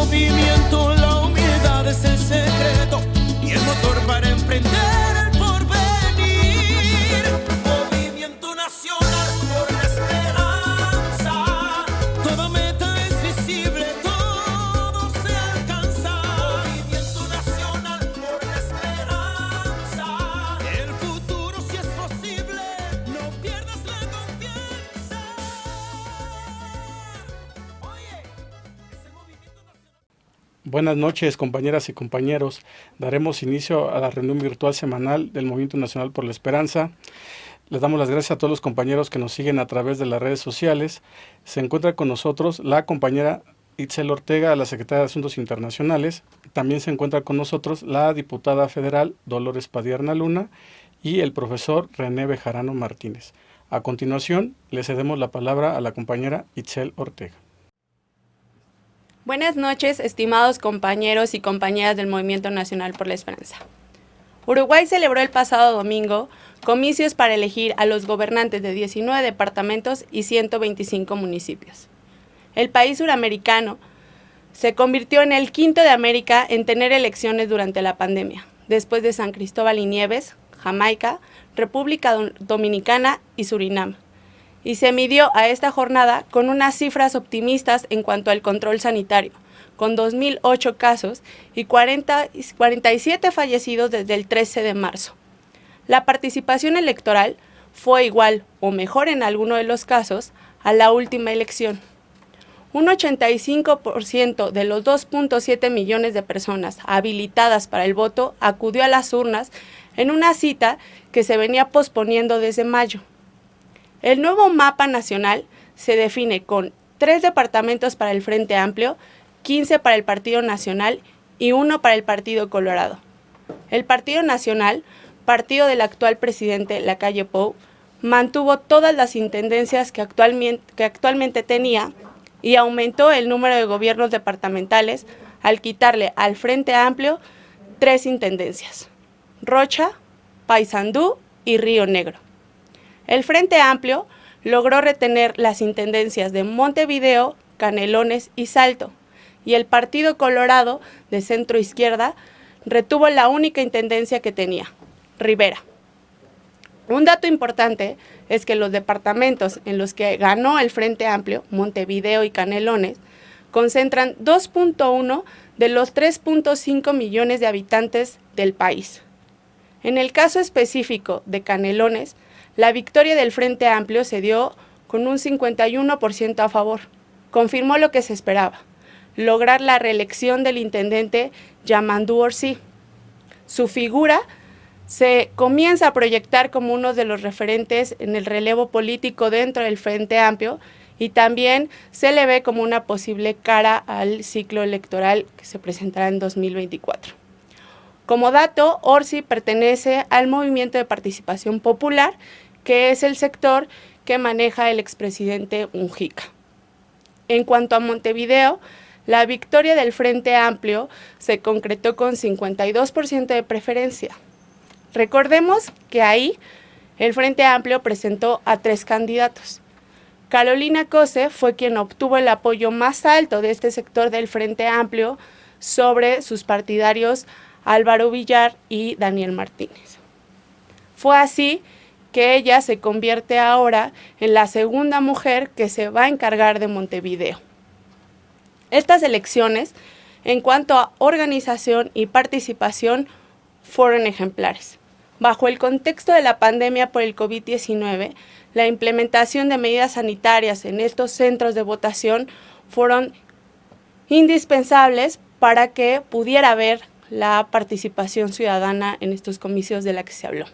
movimiento, la humildad es el secreto y el motor para emprender el porvenir. Movimiento nacional por la esperanza. Toda meta es visible, todo se alcanza. Movimiento nacional por la esperanza. El futuro si es posible, no pierdas la confianza. Oye, es el movimiento nacional. Buenas noches, compañeras y compañeros. Daremos inicio a la reunión virtual semanal del Movimiento Nacional por la Esperanza. Les damos las gracias a todos los compañeros que nos siguen a través de las redes sociales. Se encuentra con nosotros la compañera Itzel Ortega, la secretaria de Asuntos Internacionales. También se encuentra con nosotros la diputada federal Dolores Padierna Luna y el profesor René Bejarano Martínez. A continuación, le cedemos la palabra a la compañera Itzel Ortega. Buenas noches, estimados compañeros y compañeras del Movimiento Nacional por la Esperanza. Uruguay celebró el pasado domingo comicios para elegir a los gobernantes de 19 departamentos y 125 municipios. El país suramericano se convirtió en el quinto de América en tener elecciones durante la pandemia, después de San Cristóbal y Nieves, Jamaica, República Dominicana y Surinam. Y se midió a esta jornada con unas cifras optimistas en cuanto al control sanitario, con 2.008 casos y 47 fallecidos desde el 13 de marzo. La participación electoral fue igual o mejor en alguno de los casos a la última elección. Un 85% de los 2.7 millones de personas habilitadas para el voto acudió a las urnas en una cita que se venía posponiendo desde mayo. El nuevo mapa nacional se define con 3 departamentos para el Frente Amplio, 15 para el Partido Nacional y 1 para el Partido Colorado. El Partido Nacional, partido del actual presidente Lacalle Pou, mantuvo todas las intendencias que actualmente tenía y aumentó el número de gobiernos departamentales al quitarle al Frente Amplio 3 intendencias: Rocha, Paysandú y Río Negro. El Frente Amplio logró retener las intendencias de Montevideo, Canelones y Salto, y el Partido Colorado, de centro izquierda, retuvo la única intendencia que tenía, Rivera. Un dato importante es que los departamentos en los que ganó el Frente Amplio, Montevideo y Canelones, concentran 2.1 de los 3.5 millones de habitantes del país. En el caso específico de Canelones, la victoria del Frente Amplio se dio con un 51% a favor. Confirmó lo que se esperaba: lograr la reelección del intendente Yamandú Orsi. Su figura se comienza a proyectar como uno de los referentes en el relevo político dentro del Frente Amplio y también se le ve como una posible cara al ciclo electoral que se presentará en 2024. Como dato, Orsi pertenece al Movimiento de Participación Popular, que es el sector que maneja el expresidente Mujica. En cuanto a Montevideo, la victoria del Frente Amplio se concretó con 52% de preferencia. Recordemos que ahí el Frente Amplio presentó a 3 candidatos. Carolina Cose fue quien obtuvo el apoyo más alto de este sector del Frente Amplio sobre sus partidarios Álvaro Villar y Daniel Martínez. Fue así que ella se convierte ahora en la segunda mujer que se va a encargar de Montevideo. Estas elecciones, en cuanto a organización y participación, fueron ejemplares. Bajo el contexto de la pandemia por el COVID-19, la implementación de medidas sanitarias en estos centros de votación fueron indispensables para que pudiera haber la participación ciudadana en estos comicios de la que se habló.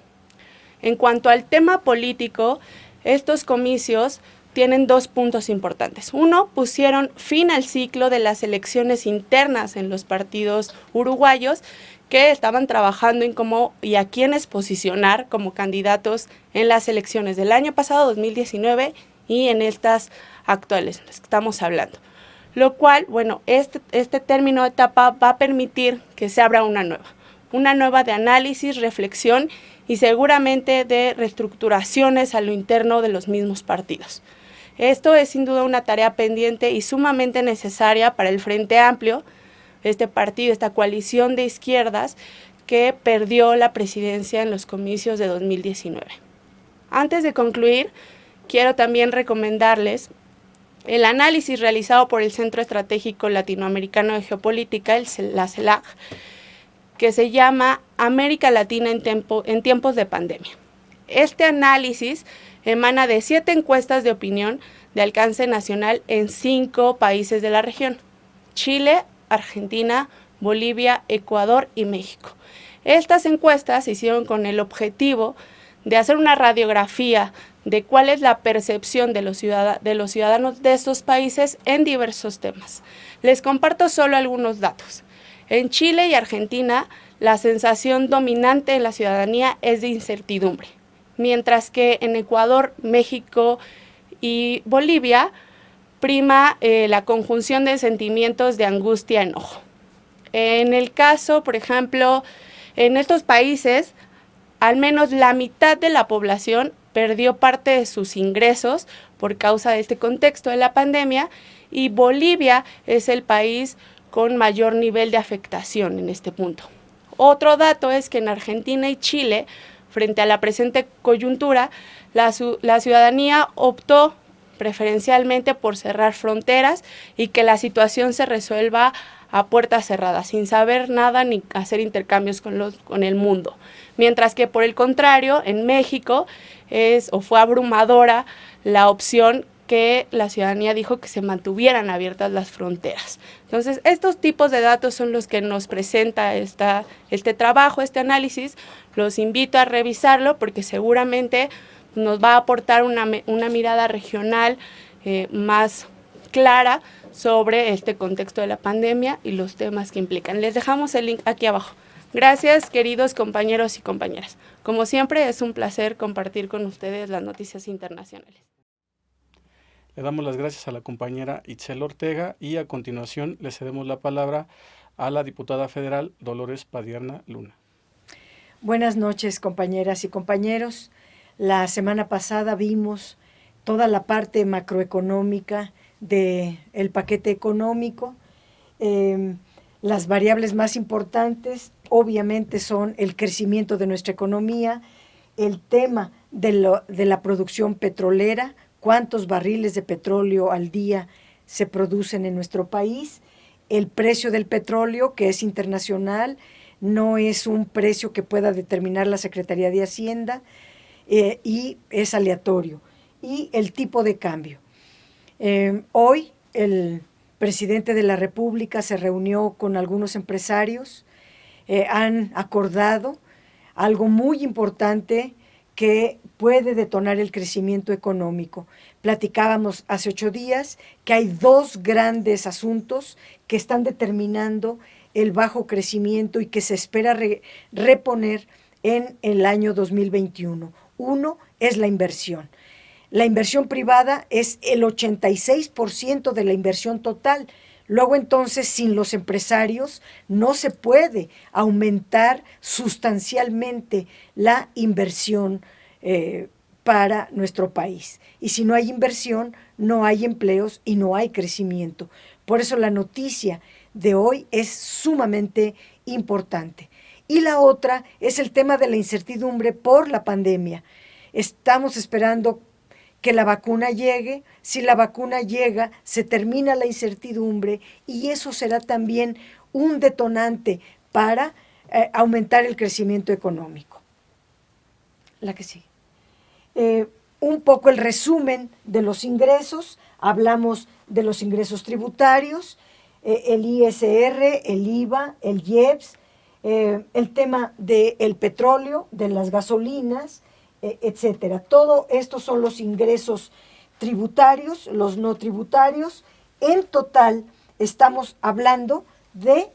En cuanto al tema político, estos comicios tienen 2 puntos importantes. Uno, pusieron fin al ciclo de las elecciones internas en los partidos uruguayos que estaban trabajando en cómo y a quiénes posicionar como candidatos en las elecciones del año pasado, 2019, y en estas actuales, en las que estamos hablando. Lo cual, bueno, este término de etapa va a permitir que se abra una nueva de análisis, reflexión y seguramente de reestructuraciones a lo interno de los mismos partidos. Esto es sin duda una tarea pendiente y sumamente necesaria para el Frente Amplio, este partido, esta coalición de izquierdas que perdió la presidencia en los comicios de 2019. Antes de concluir, quiero también recomendarles el análisis realizado por el Centro Estratégico Latinoamericano de Geopolítica, la CELAC, que se llama América Latina en tiempos de pandemia. Este análisis emana de 7 encuestas de opinión de alcance nacional en 5 países de la región: Chile, Argentina, Bolivia, Ecuador y México. Estas encuestas se hicieron con el objetivo de hacer una radiografía de cuál es la percepción de los ciudadanos de estos países en diversos temas. Les comparto solo algunos datos. En Chile y Argentina, la sensación dominante en la ciudadanía es de incertidumbre, mientras que en Ecuador, México y Bolivia prima la conjunción de sentimientos de angustia y enojo. En el caso, por ejemplo, en estos países, al menos la mitad de la población perdió parte de sus ingresos por causa de este contexto de la pandemia, y Bolivia es el país con mayor nivel de afectación en este punto. Otro dato es que en Argentina y Chile, frente a la presente coyuntura, la ciudadanía optó preferencialmente por cerrar fronteras y que la situación se resuelva a puertas cerradas, sin saber nada ni hacer intercambios con el mundo. Mientras que por el contrario, en México fue abrumadora la opción que la ciudadanía dijo que se mantuvieran abiertas las fronteras. Entonces, estos tipos de datos son los que nos presenta este trabajo, este análisis. Los invito a revisarlo porque seguramente nos va a aportar una mirada regional más clara sobre este contexto de la pandemia y los temas que implican. Les dejamos el link aquí abajo. Gracias, queridos compañeros y compañeras. Como siempre, es un placer compartir con ustedes las noticias internacionales. Le damos las gracias a la compañera Itzel Ortega y a continuación le cedemos la palabra a la diputada federal Dolores Padierna Luna. Buenas noches, compañeras y compañeros. La semana pasada vimos toda la parte macroeconómica del paquete económico. Las variables más importantes obviamente son el crecimiento de nuestra economía, el tema de la producción petrolera, cuántos barriles de petróleo al día se producen en nuestro país, el precio del petróleo, que es internacional, no es un precio que pueda determinar la Secretaría de Hacienda y es aleatorio, y el tipo de cambio. Hoy el presidente de la República se reunió con algunos empresarios, han acordado algo muy importante que puede detonar el crecimiento económico. Platicábamos hace 8 días que hay 2 grandes asuntos que están determinando el bajo crecimiento y que se espera reponer en el año 2021. Uno es la inversión. La inversión privada es el 86% de la inversión total. Luego entonces, sin los empresarios no se puede aumentar sustancialmente la inversión para nuestro país. Y si no hay inversión, no hay empleos y no hay crecimiento. Por eso la noticia de hoy es sumamente importante. Y la otra es el tema de la incertidumbre por la pandemia. Estamos esperando que la vacuna llegue. Si la vacuna llega, se termina la incertidumbre y eso será también un detonante para aumentar el crecimiento económico. La que sigue. Un poco el resumen de los ingresos. Hablamos de los ingresos tributarios, el ISR, el IVA, el IEPS, el tema del petróleo, de las gasolinas, etcétera. Todo estos son los ingresos tributarios, los no tributarios. En total estamos hablando de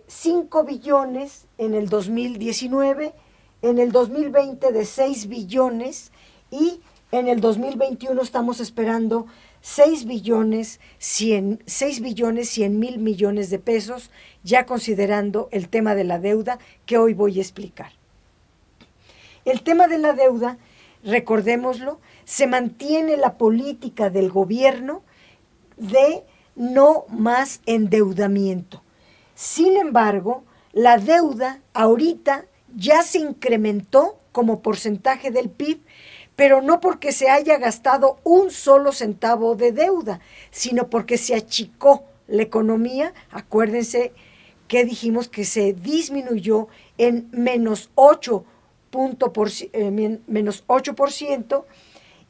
5 billones en el 2019, en el 2020 de 6 billones y en el 2021 estamos esperando 6 billones 100 mil millones de pesos, ya considerando el tema de la deuda que hoy voy a explicar. El tema de la deuda recordémoslo, se mantiene la política del gobierno de no más endeudamiento. Sin embargo, la deuda ahorita ya se incrementó como porcentaje del PIB, pero no porque se haya gastado un solo centavo de deuda, sino porque se achicó la economía. Acuérdense que dijimos que se disminuyó en menos 8%,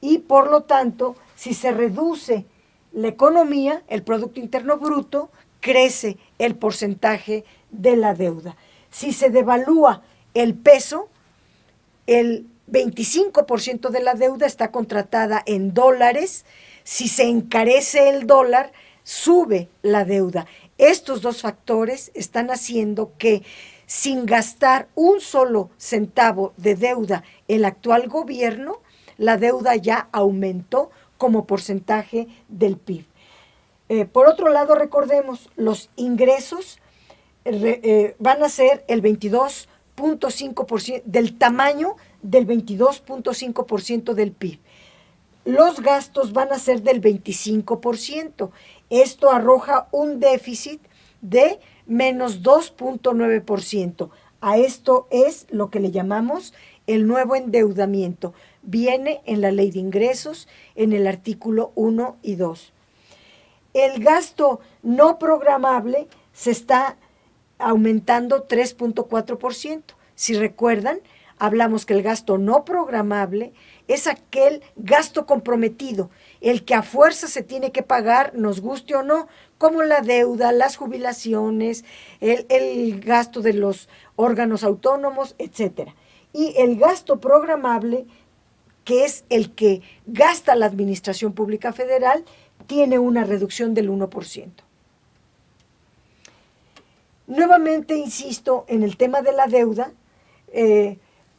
y por lo tanto, si se reduce la economía, el Producto Interno Bruto, crece el porcentaje de la deuda. Si se devalúa el peso, el 25% de la deuda está contratada en dólares. Si se encarece el dólar, sube la deuda. Estos dos factores están haciendo que, sin gastar un solo centavo de deuda el actual gobierno, la deuda ya aumentó como porcentaje del PIB. Por otro lado, recordemos, los ingresos van a ser el 22.5%, del tamaño del 22.5% del PIB. Los gastos van a ser del 25%. Esto arroja un déficit de menos 2.9%. A esto es lo que le llamamos el nuevo endeudamiento. Viene en la Ley de Ingresos, en el artículo 1 y 2. El gasto no programable se está aumentando 3.4%. Si recuerdan, hablamos que el gasto no programable es aquel gasto comprometido, el que a fuerza se tiene que pagar, nos guste o no, como la deuda, las jubilaciones, el gasto de los órganos autónomos, etc. Y el gasto programable, que es el que gasta la Administración Pública Federal, tiene una reducción del 1%. Nuevamente insisto en el tema de la deuda,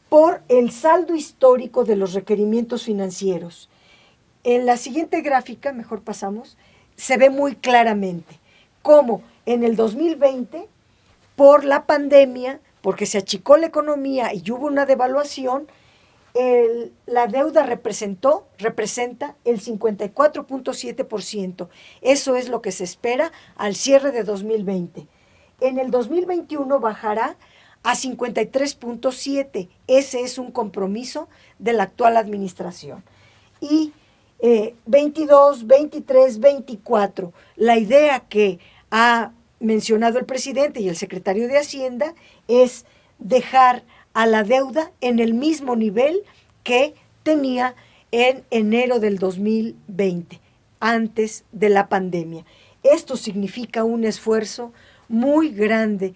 por el saldo histórico de los requerimientos financieros. En la siguiente gráfica, mejor pasamos, se ve muy claramente cómo en el 2020, por la pandemia, porque se achicó la economía y hubo una devaluación, la deuda representa el 54.7%. Eso es lo que se espera al cierre de 2020. En el 2021 bajará a 53.7%. Ese es un compromiso de la actual administración. Y 22, 23, 24, la idea que ha mencionado el presidente y el secretario de Hacienda es dejar a la deuda en el mismo nivel que tenía en enero del 2020, antes de la pandemia. Esto significa un esfuerzo muy grande,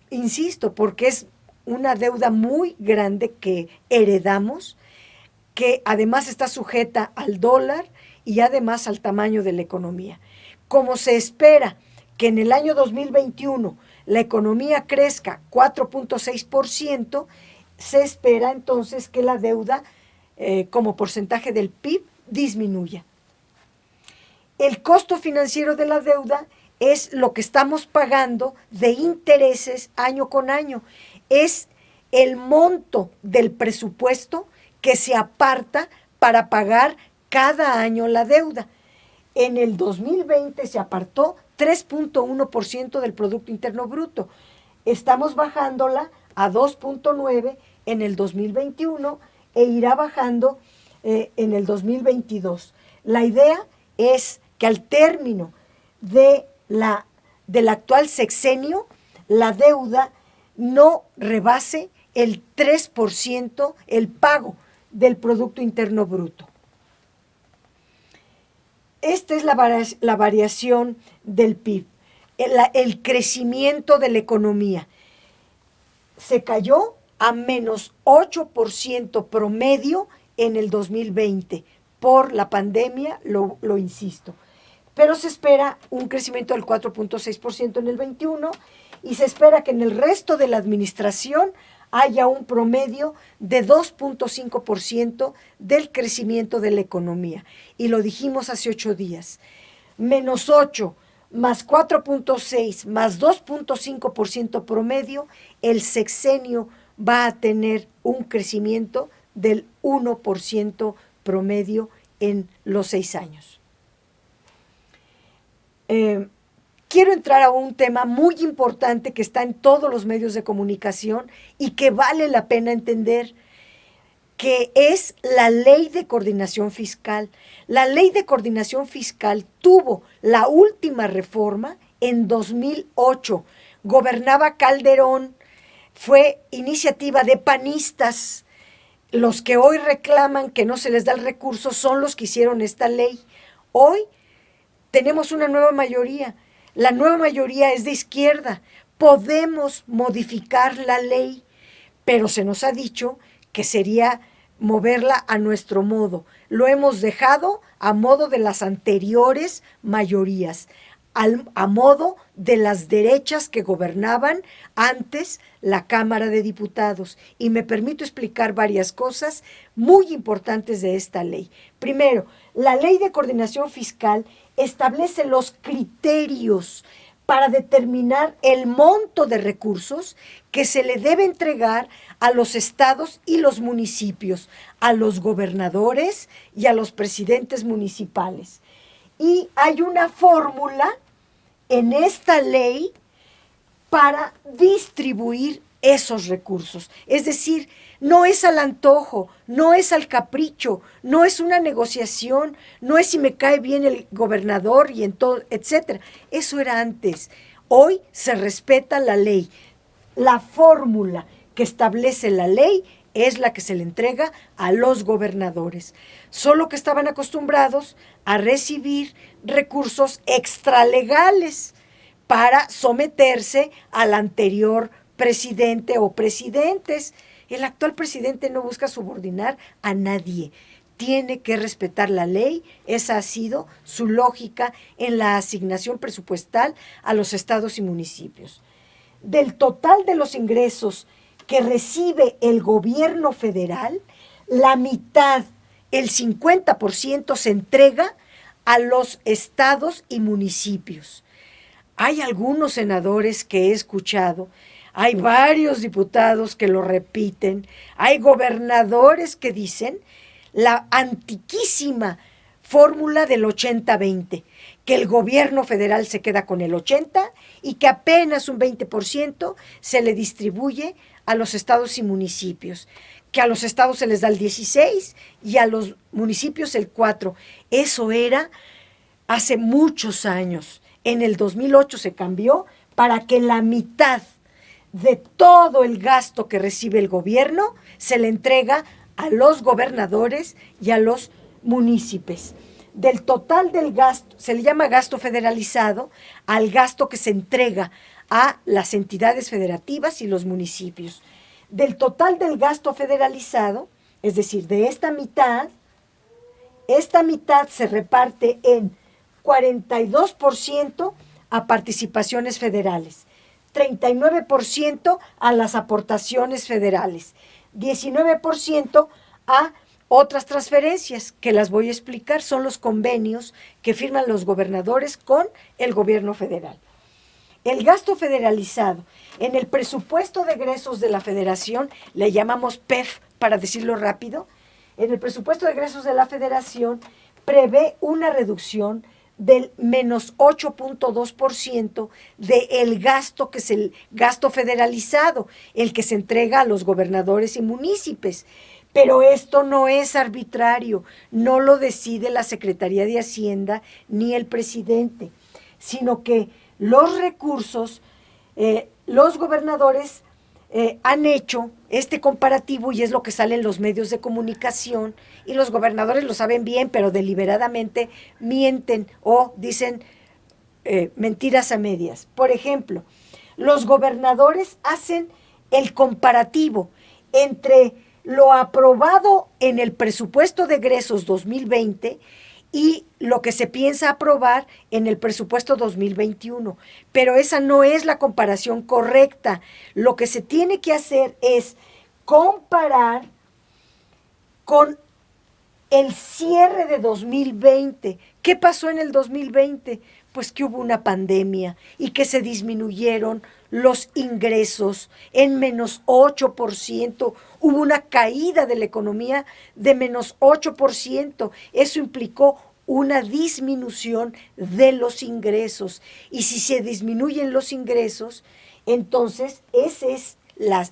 insisto, porque es una deuda muy grande que heredamos, que además está sujeta al dólar y además al tamaño de la economía. Como se espera que en el año 2021 la economía crezca 4.6%, se espera entonces que la deuda como porcentaje del PIB disminuya. El costo financiero de la deuda es lo que estamos pagando de intereses año con año. Es el monto del presupuesto que se aparta para pagar cada año la deuda. En el 2020 se apartó 3.1% del Producto Interno Bruto. Estamos bajándola a 2.9% en el 2021 e irá bajando en el 2022. La idea es que al término del actual sexenio, la deuda no rebase el 3%, el pago del Producto Interno Bruto. Esta es la variación del PIB, el crecimiento de la economía. Se cayó a menos 8% promedio en el 2020 por la pandemia, lo insisto. Pero se espera un crecimiento del 4.6% en el 21 y se espera que en el resto de la administración haya un promedio de 2.5% del crecimiento de la economía. Y lo dijimos hace 8 días. Menos 8 más 4.6 más 2.5% promedio, el sexenio va a tener un crecimiento del 1% promedio en los 6 años. Quiero entrar a un tema muy importante que está en todos los medios de comunicación y que vale la pena entender, que es la Ley de Coordinación Fiscal. La Ley de Coordinación Fiscal tuvo la última reforma en 2008. Gobernaba Calderón, fue iniciativa de panistas. Los que hoy reclaman que no se les da el recurso son los que hicieron esta ley. Hoy tenemos una nueva mayoría. La nueva mayoría es de izquierda. Podemos modificar la ley, pero se nos ha dicho que sería moverla a nuestro modo. Lo hemos dejado a modo de las anteriores mayorías, a modo de las derechas que gobernaban antes la Cámara de Diputados. Y me permito explicar varias cosas muy importantes de esta ley. Primero, la Ley de Coordinación Fiscal establece los criterios para determinar el monto de recursos que se le debe entregar a los estados y los municipios, a los gobernadores y a los presidentes municipales. Y hay una fórmula en esta ley para distribuir esos recursos. Es decir, no es al antojo, no es al capricho, no es una negociación, no es si me cae bien el gobernador y en todo, etcétera. Eso era antes. Hoy se respeta la ley. La fórmula que establece la ley es la que se le entrega a los gobernadores. Solo que estaban acostumbrados a recibir recursos extralegales para someterse al anterior presidente o presidentes. El actual presidente no busca subordinar a nadie. Tiene que respetar la ley. Esa ha sido su lógica en la asignación presupuestal a los estados y municipios. Del total de los ingresos que recibe el gobierno federal, la mitad, el 50%, se entrega a los estados y municipios. Hay algunos senadores que he escuchado, hay varios diputados que lo repiten, hay gobernadores que dicen la antiquísima fórmula del 80-20, que el gobierno federal se queda con el 80% y que apenas un 20% se le distribuye a los estados y municipios, que a los estados se les da el 16% y a los municipios el 4%. Eso era hace muchos años. En el 2008 se cambió para que la mitad de todo el gasto que recibe el gobierno se le entrega a los gobernadores y a los municipios. Del total del gasto, se le llama gasto federalizado al gasto que se entrega a las entidades federativas y los municipios. Del total del gasto federalizado, es decir, de esta mitad se reparte en 42% a participaciones federales, 39% a las aportaciones federales, 19% a otras transferencias, que las voy a explicar, son los convenios que firman los gobernadores con el gobierno federal. El gasto federalizado en el presupuesto de egresos de la federación, le llamamos PEF para decirlo rápido, en el presupuesto de egresos de la federación prevé una reducción del menos 8.2% del gasto que es el gasto federalizado, el que se entrega a los gobernadores y municipios. Pero esto no es arbitrario, no lo decide la Secretaría de Hacienda ni el presidente, sino que los recursos, los gobernadores han hecho este comparativo y es lo que sale en los medios de comunicación y los gobernadores lo saben bien, pero deliberadamente mienten o dicen mentiras a medias. Por ejemplo, los gobernadores hacen el comparativo entre lo aprobado en el presupuesto de egresos 2020 y lo que se piensa aprobar en el presupuesto 2021. Pero esa no es la comparación correcta. Lo que se tiene que hacer es comparar con el cierre de 2020. ¿Qué pasó en el 2020? Pues que hubo una pandemia y que se disminuyeron los ingresos en menos 8%, hubo una caída de la economía de menos 8%, eso implicó una disminución de los ingresos, y si se disminuyen los ingresos, entonces ese es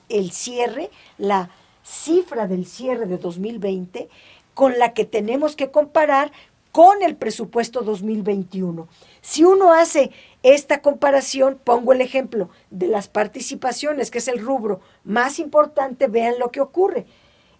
el cierre, la cifra del cierre de 2020 con la que tenemos que comparar con el presupuesto 2021. Si uno hace esta comparación, pongo el ejemplo de las participaciones, que es el rubro más importante, vean lo que ocurre.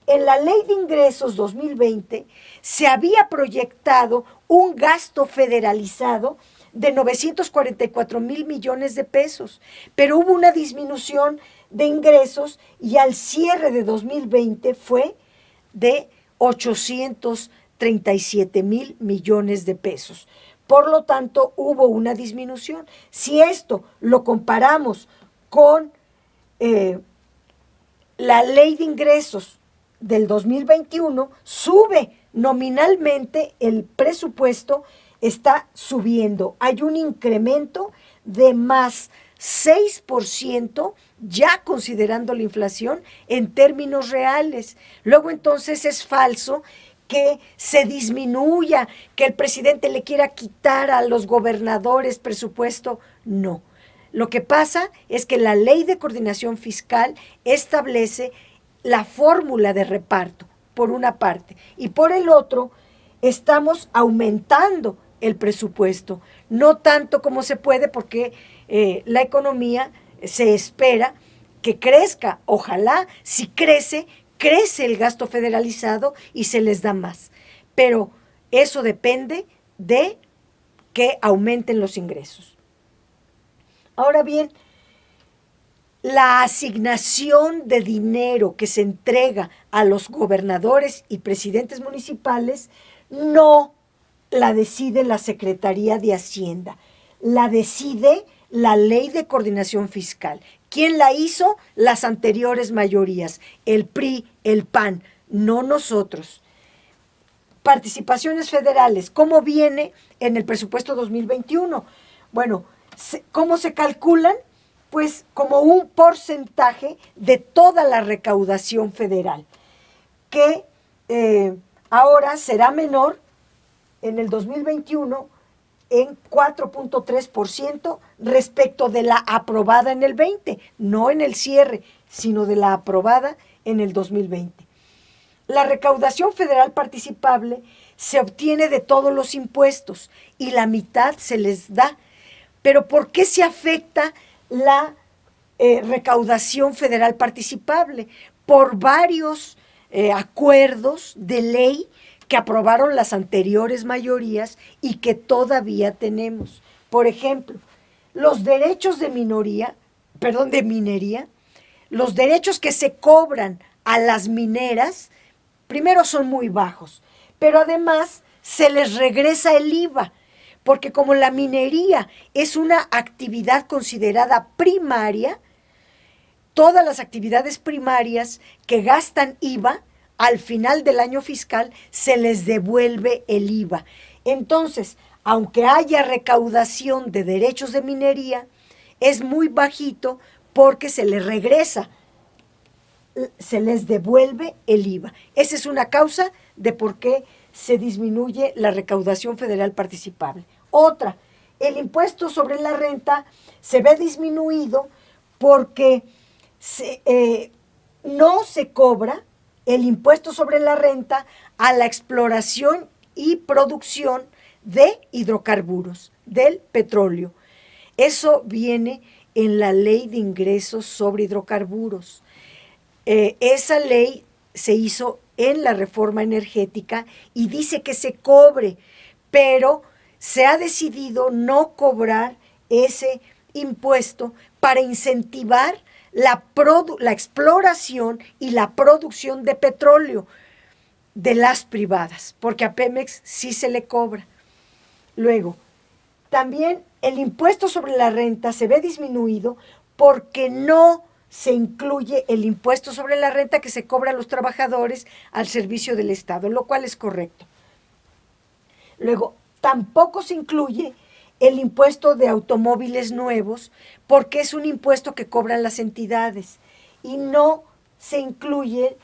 En la Ley de Ingresos 2020 se había proyectado un gasto federalizado de 944,000 millones de pesos, pero hubo una disminución de ingresos y al cierre de 2020 fue de 837,000 millones de pesos. Por lo tanto, hubo una disminución. Si esto lo comparamos con la Ley de Ingresos del 2021, sube nominalmente el presupuesto, está subiendo. Hay un incremento de más 6%, ya considerando la inflación en términos reales. Luego entonces es falso que se disminuya, que el presidente le quiera quitar a los gobernadores presupuesto. No. Lo que pasa es que la Ley de Coordinación Fiscal establece la fórmula de reparto, por una parte, y por el otro, estamos aumentando el presupuesto, no tanto como se puede, porque la economía se espera que crezca. Ojalá, si crece el gasto federalizado y se les da más, pero eso depende de que aumenten los ingresos. Ahora bien, la asignación de dinero que se entrega a los gobernadores y presidentes municipales no la decide la Secretaría de Hacienda, la decide la Ley de Coordinación Fiscal. ¿Quién la hizo? Las anteriores mayorías, el PRI, el PAN, no nosotros. Participaciones federales, ¿cómo viene en el presupuesto 2021? Bueno, ¿cómo se calculan? Pues como un porcentaje de toda la recaudación federal, que ahora será menor en el 2021 en 4.3% respecto de la aprobada en el 20, no en el cierre, sino de la aprobada en el 2020. La recaudación federal participable se obtiene de todos los impuestos y la mitad se les da. Pero ¿por qué se afecta la recaudación federal participable? Por varios acuerdos de ley que aprobaron las anteriores mayorías y que todavía tenemos. Por ejemplo, los derechos de minería, los derechos que se cobran a las mineras, primero son muy bajos, pero además se les regresa el IVA, porque como la minería es una actividad considerada primaria, todas las actividades primarias que gastan IVA, al final del año fiscal se les devuelve el IVA. Entonces, aunque haya recaudación de derechos de minería, es muy bajito porque se les regresa, se les devuelve el IVA. Esa es una causa de por qué se disminuye la recaudación federal participable. Otra, el impuesto sobre la renta se ve disminuido porque no se cobra el impuesto sobre la renta a la exploración y producción de hidrocarburos, del petróleo. Eso viene en la Ley de Ingresos sobre Hidrocarburos. Esa ley se hizo en la reforma energética y dice que se cobre, pero se ha decidido no cobrar ese impuesto para incentivar la exploración y la producción de petróleo de las privadas, porque a Pemex sí se le cobra. Luego, también el impuesto sobre la renta se ve disminuido porque no se incluye el impuesto sobre la renta que se cobra a los trabajadores al servicio del Estado, lo cual es correcto. Luego, tampoco se incluye el impuesto de automóviles nuevos, porque es un impuesto que cobran las entidades y no se incluye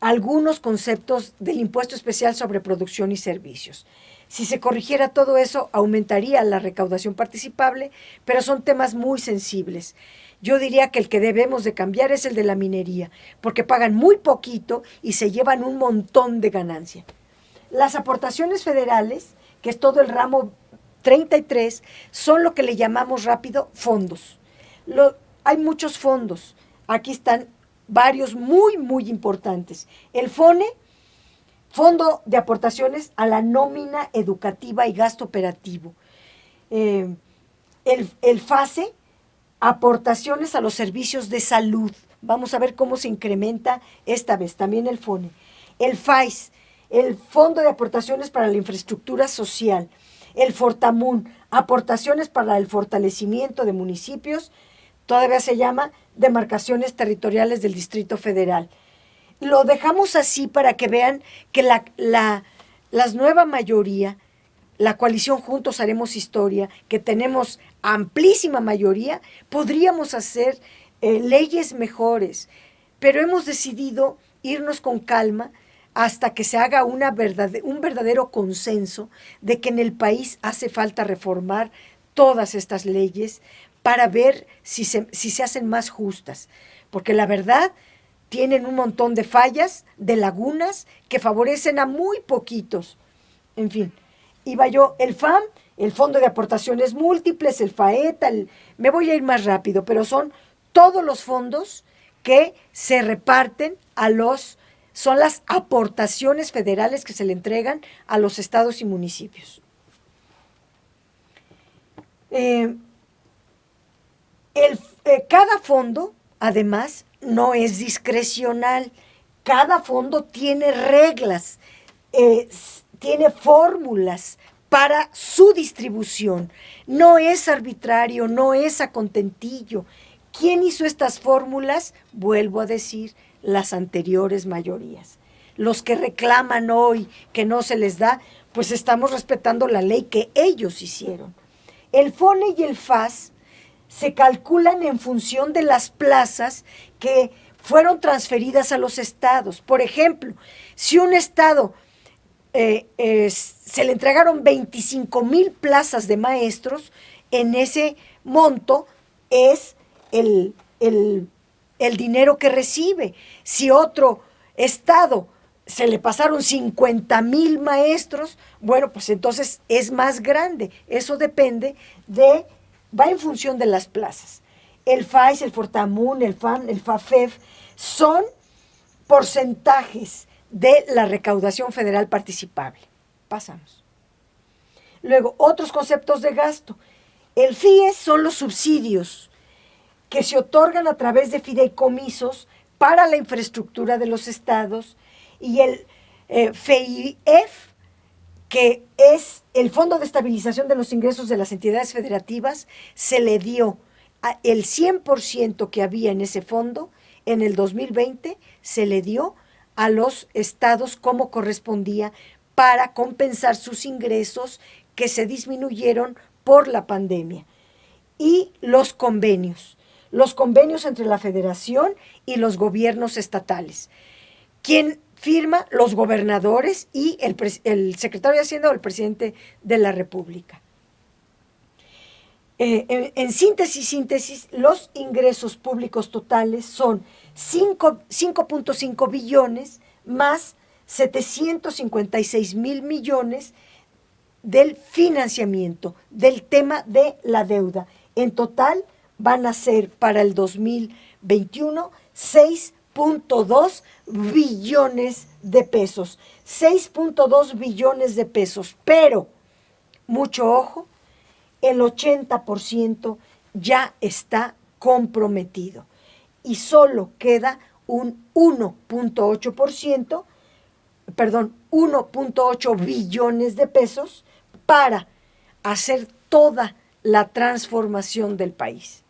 algunos conceptos del impuesto especial sobre producción y servicios. Si se corrigiera todo eso, aumentaría la recaudación participable, pero son temas muy sensibles. Yo diría que el que debemos de cambiar es el de la minería, porque pagan muy poquito y se llevan un montón de ganancia. Las aportaciones federales, que es todo el ramo 33, son lo que le llamamos rápido fondos. Hay muchos fondos. Aquí están varios muy, muy importantes. El FONE, Fondo de Aportaciones a la Nómina Educativa y Gasto Operativo. El FASE, aportaciones a los servicios de salud. Vamos a ver cómo se incrementa esta vez, también el FONE. El FAIS, el Fondo de Aportaciones para la Infraestructura Social. El FORTAMUN, aportaciones para el fortalecimiento de municipios, todavía se llama demarcaciones territoriales del Distrito Federal. Lo dejamos así para que vean que la nueva mayoría, la coalición Juntos Haremos Historia, que tenemos amplísima mayoría, podríamos hacer leyes mejores, pero hemos decidido irnos con calma hasta que se haga un verdadero consenso de que en el país hace falta reformar todas estas leyes para ver si se hacen más justas, porque la verdad tienen un montón de fallas, de lagunas, que favorecen a muy poquitos. En fin, iba yo, el FAM, el Fondo de Aportaciones Múltiples, el FAETA, me voy a ir más rápido, pero son todos los fondos que se reparten son las aportaciones federales que se le entregan a los estados y municipios. Cada fondo, además, no es discrecional. Cada fondo tiene reglas, tiene fórmulas para su distribución. No es arbitrario, no es a contentillo. ¿Quién hizo estas fórmulas? Vuelvo a decir, las anteriores mayorías. Los que reclaman hoy que no se les da, pues estamos respetando la ley que ellos hicieron. El FONE y el FAS se calculan en función de las plazas que fueron transferidas a los estados. Por ejemplo, si un estado se le entregaron 25,000 plazas de maestros, en ese monto es el dinero que recibe. Si otro estado se le pasaron 50,000 maestros, bueno, pues entonces es más grande. Eso depende va en función de las plazas. El FAIS, el FORTAMUN, el FAM, el FAFEF son porcentajes de la recaudación federal participable. Pasamos. Luego, otros conceptos de gasto. El FIES son los subsidios que se otorgan a través de fideicomisos para la infraestructura de los estados, y el FEIEF, que es el Fondo de Estabilización de los Ingresos de las Entidades Federativas, se le dio el 100% que había en ese fondo, en el 2020 se le dio a los estados como correspondía para compensar sus ingresos que se disminuyeron por la pandemia. Y los convenios entre la federación y los gobiernos estatales. ¿Quién firma? Los gobernadores y el secretario de Hacienda o el presidente de la República. En síntesis, los ingresos públicos totales son 5.5 billones más 756,000 millones del financiamiento, del tema de la deuda. En total van a ser para el 2021 6.2 billones de pesos. 6.2 billones de pesos. Pero, mucho ojo, el 80% ya está comprometido. Y solo queda un 1.8 billones de pesos para hacer toda la transformación del país.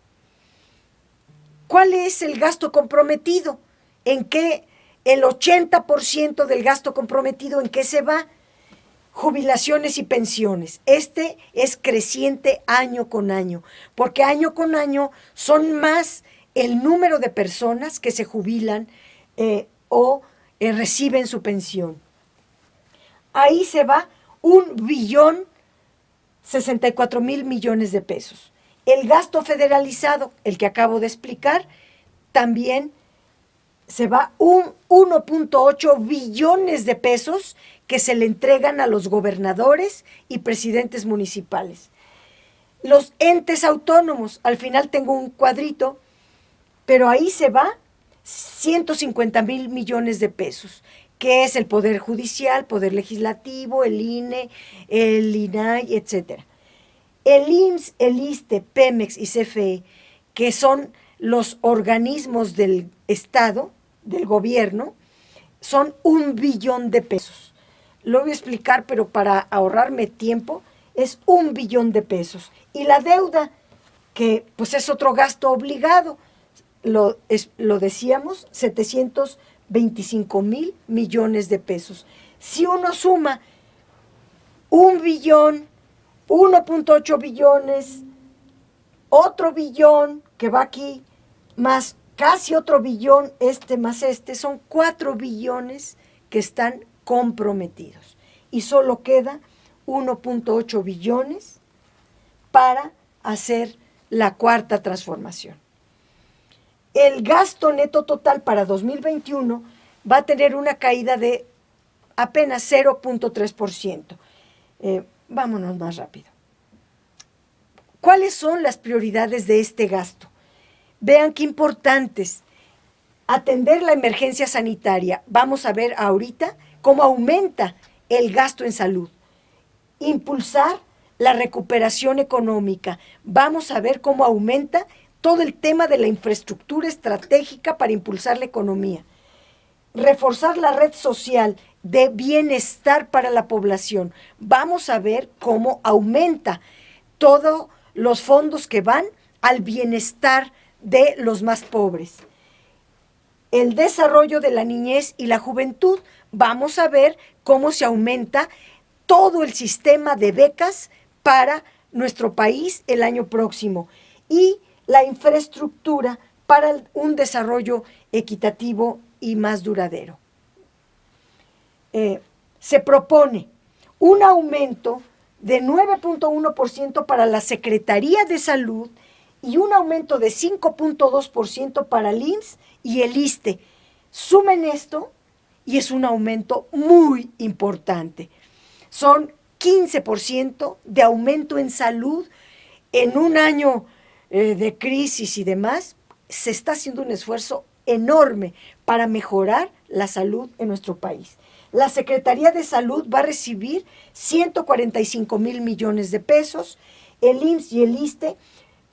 ¿Cuál es el gasto comprometido? ¿En qué el 80% del gasto comprometido, en qué se va? Jubilaciones y pensiones. Este es creciente año con año, porque año con año son más el número de personas que se jubilan o reciben su pensión. Ahí se va 1.064.000 millones de pesos. El gasto federalizado, el que acabo de explicar, también se va 1.8 billones de pesos que se le entregan a los gobernadores y presidentes municipales. Los entes autónomos, al final tengo un cuadrito, pero ahí se va 150.000 millones de pesos, que es el Poder Judicial, Poder Legislativo, el INE, el INAI, etc. El IMSS, el ISSSTE, Pemex y CFE, que son los organismos del Estado, del gobierno, son 1 billón de pesos. Lo voy a explicar, pero para ahorrarme tiempo, es 1 billón de pesos. Y la deuda, que pues es otro gasto obligado, lo decíamos, 725.000 millones de pesos. Si uno suma 1 billón, 1.8 billones, otro billón que va aquí, más casi otro billón, más son 4 billones que están comprometidos. Y solo queda 1.8 billones para hacer la cuarta transformación. El gasto neto total para 2021 va a tener una caída de apenas 0.3%. Vámonos más rápido. ¿Cuáles son las prioridades de este gasto? Vean qué importantes. Atender la emergencia sanitaria. Vamos a ver ahorita cómo aumenta el gasto en salud. Impulsar la recuperación económica. Vamos a ver cómo aumenta todo el tema de la infraestructura estratégica para impulsar la economía. Reforzar la red social de bienestar para la población. Vamos a ver cómo aumenta todos los fondos que van al bienestar de los más pobres. El desarrollo de la niñez y la juventud. Vamos a ver cómo se aumenta todo el sistema de becas para nuestro país el año próximo. Y la infraestructura para un desarrollo equitativo y más duradero. Se propone un aumento de 9.1% para la Secretaría de Salud y un aumento de 5.2% para el IMSS y el ISSSTE. Sumen esto y es un aumento muy importante. Son 15% de aumento en salud en un año de crisis y demás. Se está haciendo un esfuerzo enorme para mejorar la salud en nuestro país. La Secretaría de Salud va a recibir 145.000 millones de pesos, el IMSS y el ISSSTE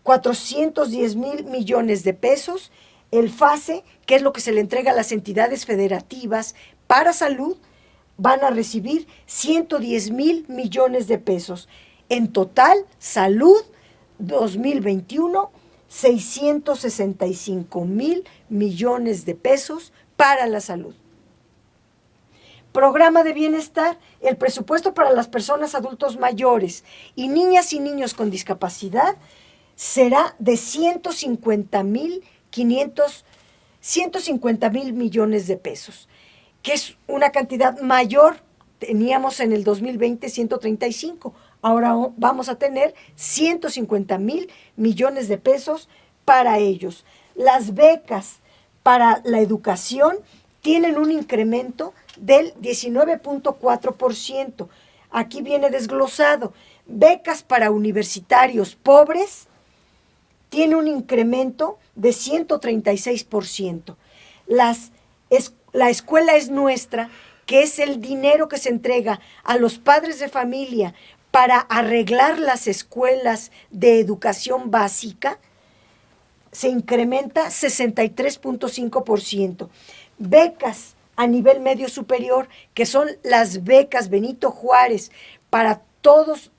410.000 millones de pesos, el FASE, que es lo que se le entrega a las entidades federativas para salud, van a recibir 110.000 millones de pesos. En total, salud 2021, 665.000 millones de pesos para la salud. Programa de bienestar, el presupuesto para las personas adultos mayores y niñas y niños con discapacidad será de 150.000 millones de pesos, que es una cantidad mayor. Teníamos en el 2020 135, ahora vamos a tener 150.000 millones de pesos para ellos. Las becas para la educación tienen un incremento del 19.4%. Aquí viene desglosado. Becas para universitarios pobres tiene un incremento de 136%. La escuela es nuestra, que es el dinero que se entrega a los padres de familia para arreglar las escuelas de educación básica, se incrementa 63.5%. Becas a nivel medio superior, que son las becas Benito Juárez para todos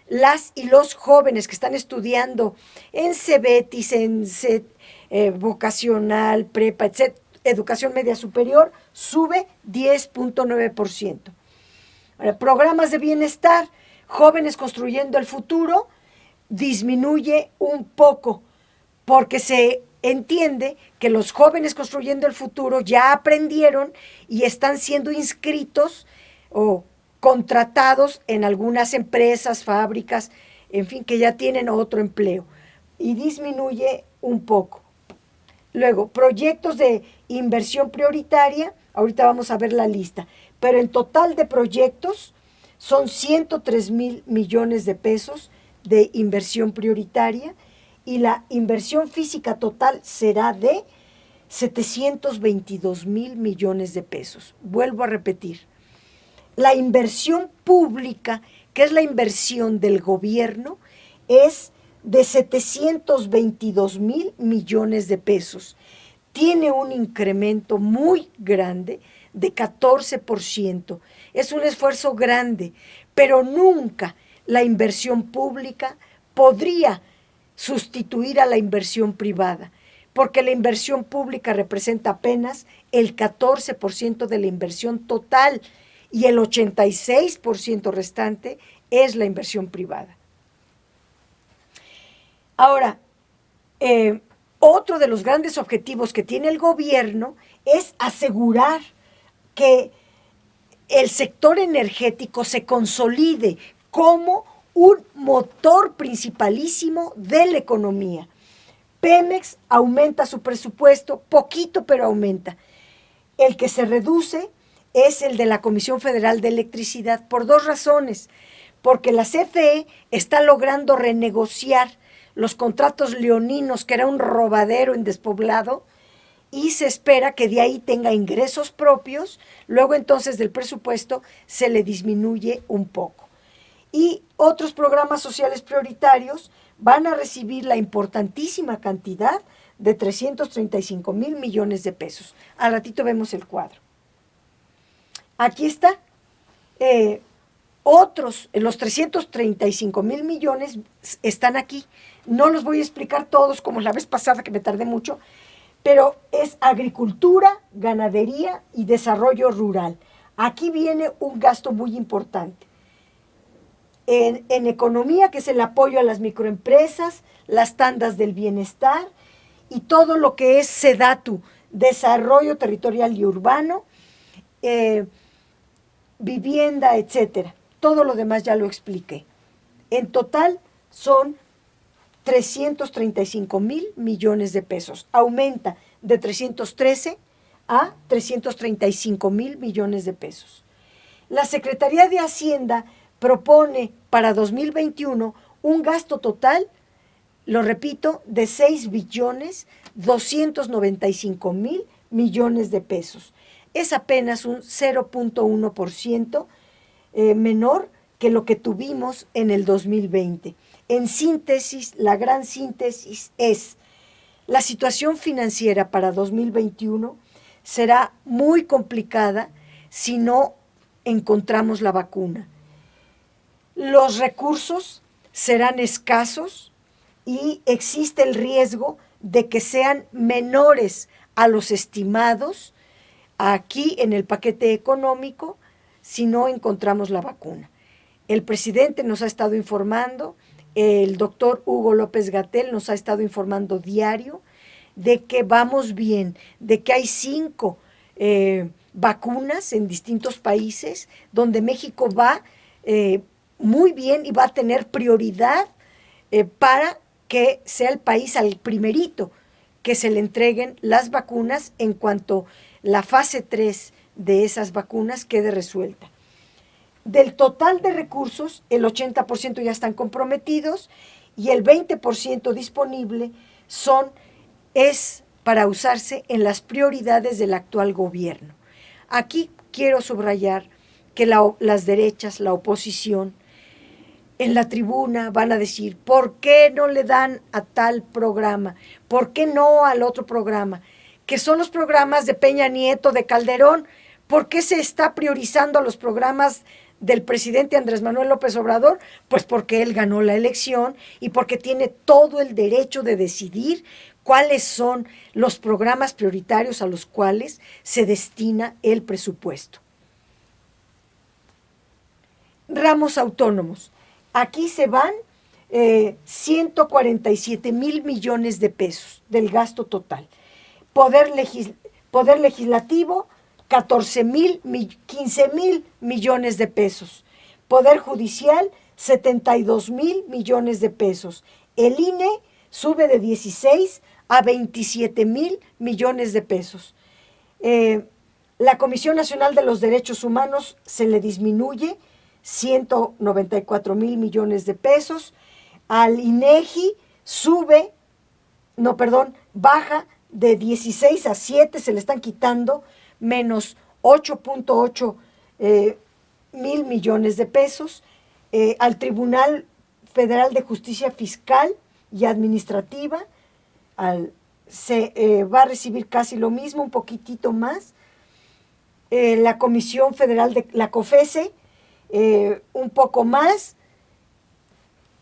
las y los jóvenes que están estudiando en CEBETIS, en vocacional, prepa, etc., educación media superior, sube 10.9%. Programas de bienestar, jóvenes construyendo el futuro, disminuye un poco, porque se entiende que los jóvenes construyendo el futuro ya aprendieron y están siendo inscritos o contratados en algunas empresas, fábricas, en fin, que ya tienen otro empleo, y disminuye un poco. Luego, proyectos de inversión prioritaria, ahorita vamos a ver la lista, pero en total de proyectos son 103,000 millones de pesos de inversión prioritaria, y la inversión física total será de 722,000 millones de pesos. Vuelvo a repetir, la inversión pública, que es la inversión del gobierno, es de 722,000 millones de pesos. Tiene un incremento muy grande de 14%. Es un esfuerzo grande, pero nunca la inversión pública podría sustituir a la inversión privada, porque la inversión pública representa apenas el 14% de la inversión total y el 86% restante es la inversión privada. Ahora, otro de los grandes objetivos que tiene el gobierno es asegurar que el sector energético se consolide como un motor principalísimo de la economía. Pemex aumenta su presupuesto, poquito, pero aumenta. El que se reduce es el de la Comisión Federal de Electricidad por dos razones. Porque la CFE está logrando renegociar los contratos leoninos, que era un robadero en despoblado, y se espera que de ahí tenga ingresos propios, luego entonces del presupuesto se le disminuye un poco. Y otros programas sociales prioritarios van a recibir la importantísima cantidad de 335,000 millones de pesos. Al ratito vemos el cuadro. Aquí está. Los 335,000 millones están aquí. No los voy a explicar todos como la vez pasada, que me tardé mucho, pero es agricultura, ganadería y desarrollo rural. Aquí viene un gasto muy importante. En economía, que es el apoyo a las microempresas, las tandas del bienestar y todo lo que es SEDATU, desarrollo territorial y urbano, vivienda, etcétera. Todo lo demás ya lo expliqué. En total son 335,000 millones de pesos. Aumenta de 313 a 335,000 millones de pesos. La Secretaría de Hacienda propone para 2021 un gasto total, lo repito, de 6,295,000 millones de pesos. Es apenas un 0.1% menor que lo que tuvimos en el 2020. En síntesis, la gran síntesis es: la situación financiera para 2021 será muy complicada si no encontramos la vacuna. Los recursos serán escasos y existe el riesgo de que sean menores a los estimados aquí en el paquete económico si no encontramos la vacuna. El presidente nos ha estado informando, el doctor Hugo López-Gatell nos ha estado informando diario de que vamos bien, de que hay 5 vacunas en distintos países, donde México va muy bien y va a tener prioridad para que sea el país al primerito que se le entreguen las vacunas en cuanto la fase 3 de esas vacunas quede resuelta. Del total de recursos, el 80% ya están comprometidos y el 20% disponible es para usarse en las prioridades del actual gobierno. Aquí quiero subrayar que las derechas, la oposición, en la tribuna van a decir: ¿por qué no le dan a tal programa? ¿Por qué no al otro programa? Que son los programas de Peña Nieto, de Calderón. ¿Por qué se está priorizando a los programas del presidente Andrés Manuel López Obrador? Pues porque él ganó la elección y porque tiene todo el derecho de decidir cuáles son los programas prioritarios a los cuales se destina el presupuesto. ramos autónomos. Aquí se van 147 mil millones de pesos del gasto total. Poder legislativo, 15 mil millones de pesos. Poder judicial, 72 mil millones de pesos. El INE sube de 16 a 27 mil millones de pesos. La Comisión Nacional de los Derechos Humanos se le disminuye 194 mil millones de pesos. Al INEGI baja de 16 a 7, se le están quitando menos 8.8 mil millones de pesos. Al Tribunal Federal de Justicia Fiscal y Administrativa se va a recibir casi lo mismo, un poquitito más. La Comisión Federal de la COFESE, un poco más.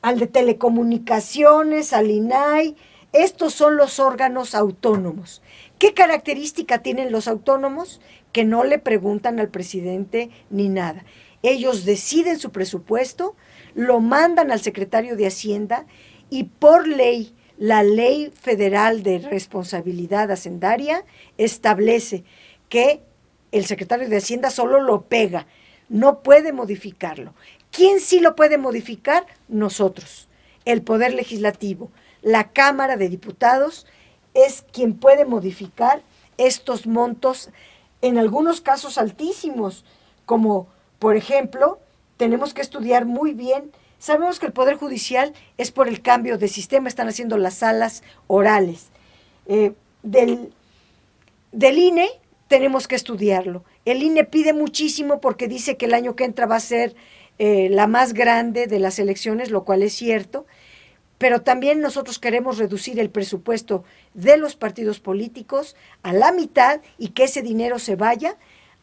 Al de Telecomunicaciones, al INAI. Estos son los órganos autónomos. ¿Qué característica tienen los autónomos? Que no le preguntan al presidente ni nada. Ellos deciden su presupuesto, lo mandan al secretario de Hacienda y por ley, la Ley Federal de Responsabilidad Hacendaria establece que el secretario de Hacienda solo lo pega, no puede modificarlo. ¿Quién sí lo puede modificar? Nosotros, el Poder Legislativo. La Cámara de Diputados es quien puede modificar estos montos, en algunos casos altísimos, como por ejemplo, tenemos que estudiar muy bien. Sabemos que el Poder Judicial es por el cambio de sistema, están haciendo las salas orales. Del INE tenemos que estudiarlo. El INE pide muchísimo porque dice que el año que entra va a ser la más grande de las elecciones, lo cual es cierto, pero también nosotros queremos reducir el presupuesto de los partidos políticos a la mitad y que ese dinero se vaya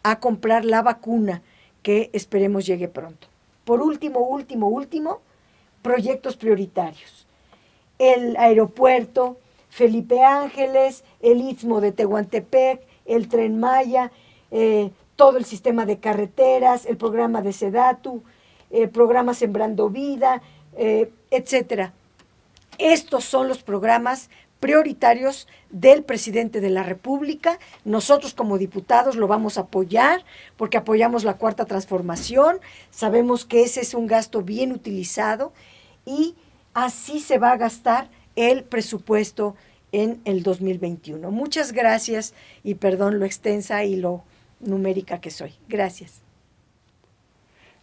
a comprar la vacuna que esperemos llegue pronto. Por último, proyectos prioritarios. El aeropuerto Felipe Ángeles, el Istmo de Tehuantepec, el Tren Maya, todo el sistema de carreteras, el programa de Sedatu, el programa Sembrando Vida, etcétera. Estos son los programas prioritarios del presidente de la República. Nosotros como diputados lo vamos a apoyar porque apoyamos la Cuarta Transformación, sabemos que ese es un gasto bien utilizado y así se va a gastar el presupuesto en el 2021. Muchas gracias y perdón lo extensa y lo numérica que soy. Gracias.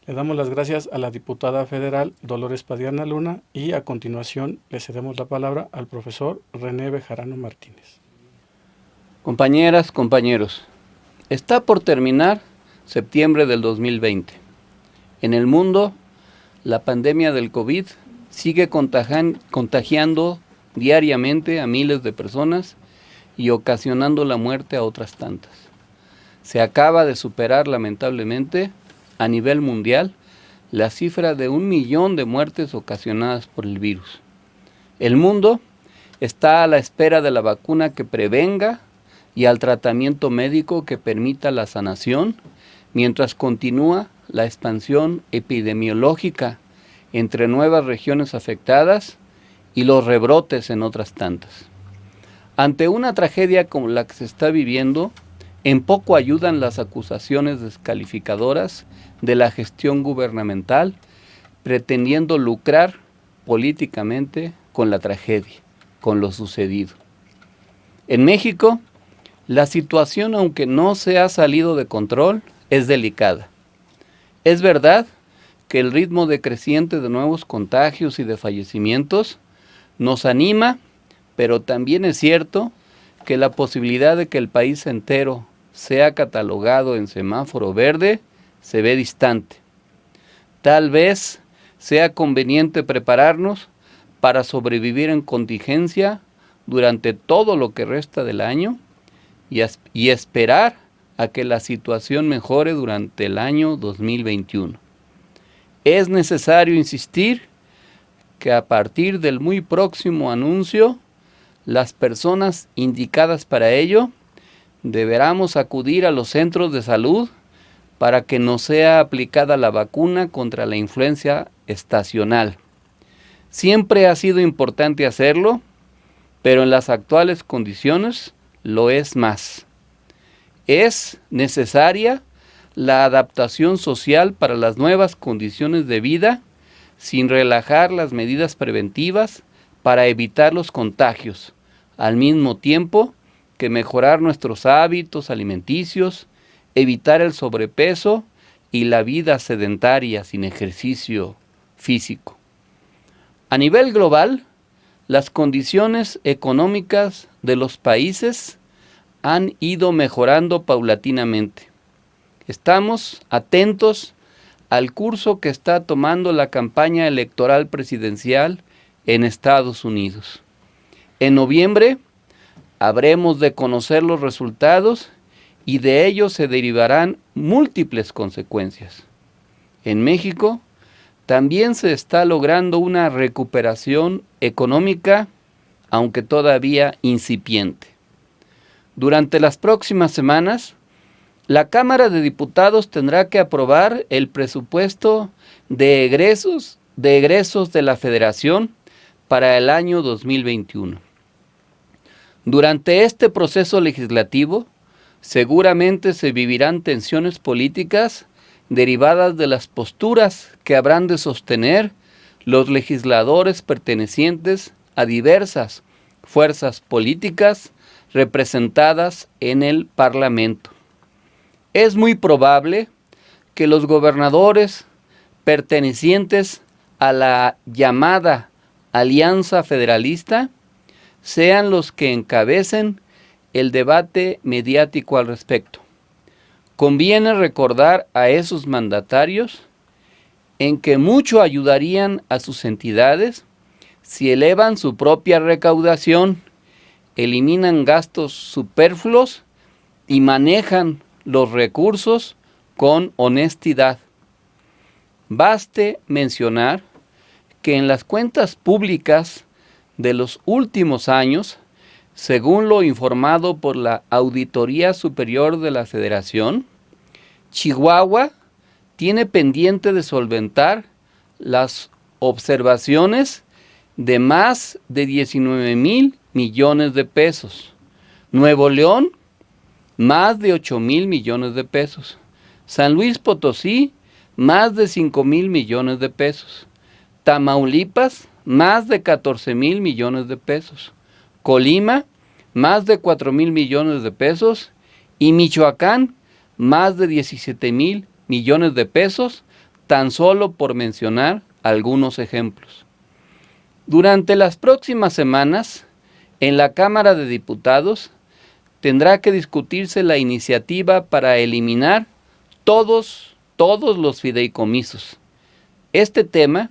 Le damos las gracias a la diputada federal Dolores Padierna Luna y a continuación le cedemos la palabra al profesor René Bejarano Martínez. Compañeras, compañeros, está por terminar septiembre del 2020. En el mundo, la pandemia del COVID sigue contagiando diariamente a miles de personas y ocasionando la muerte a otras tantas. Se acaba de superar lamentablemente a nivel mundial la cifra de 1 millón de muertes ocasionadas por el virus. El mundo está a la espera de la vacuna que prevenga y al tratamiento médico que permita la sanación, mientras continúa la expansión epidemiológica entre nuevas regiones afectadas y los rebrotes en otras tantas. Ante una tragedia como la que se está viviendo, en poco ayudan las acusaciones descalificadoras de la gestión gubernamental, pretendiendo lucrar políticamente con la tragedia, con lo sucedido. En México, la situación, aunque no se ha salido de control, es delicada. Es verdad que el ritmo decreciente de nuevos contagios y de fallecimientos nos anima, pero también es cierto que la posibilidad de que el país entero sea catalogado en semáforo verde se ve distante. Tal vez sea conveniente prepararnos para sobrevivir en contingencia durante todo lo que resta del año y esperar a que la situación mejore durante el año 2021. Es necesario insistir que a partir del muy próximo anuncio, las personas indicadas para ello deberemos acudir a los centros de salud para que nos sea aplicada la vacuna contra la influenza estacional. Siempre ha sido importante hacerlo, pero en las actuales condiciones lo es más. Es necesaria la adaptación social para las nuevas condiciones de vida, sin relajar las medidas preventivas para evitar los contagios, al mismo tiempo que mejorar nuestros hábitos alimenticios, evitar el sobrepeso y la vida sedentaria sin ejercicio físico. A nivel global, las condiciones económicas de los países han ido mejorando paulatinamente. Estamos atentos al curso que está tomando la campaña electoral presidencial en Estados Unidos. En noviembre habremos de conocer los resultados y de ellos se derivarán múltiples consecuencias. En México también se está logrando una recuperación económica, aunque todavía incipiente. Durante las próximas semanas, la Cámara de Diputados tendrá que aprobar el presupuesto de egresos de la Federación para el año 2021. Durante este proceso legislativo, seguramente se vivirán tensiones políticas derivadas de las posturas que habrán de sostener los legisladores pertenecientes a diversas fuerzas políticas representadas en el Parlamento. Es muy probable que los gobernadores pertenecientes a la llamada Alianza Federalista sean los que encabecen el debate mediático al respecto. Conviene recordar a esos mandatarios en que mucho ayudarían a sus entidades si elevan su propia recaudación, eliminan gastos superfluos y manejan los recursos con honestidad. Baste mencionar que en las cuentas públicas de los últimos años, según lo informado por la Auditoría Superior de la Federación, Chihuahua tiene pendiente de solventar las observaciones de más de 19,000 millones de pesos. Nuevo León, más de 8,000 millones de pesos. San Luis Potosí, más de 5,000 millones de pesos. Tamaulipas, más de 14,000 millones de pesos. Colima, más de 4,000 millones de pesos. Y Michoacán, más de 17,000 millones de pesos, tan solo por mencionar algunos ejemplos. Durante las próximas semanas, en la Cámara de Diputados, tendrá que discutirse la iniciativa para eliminar todos los fideicomisos. Este tema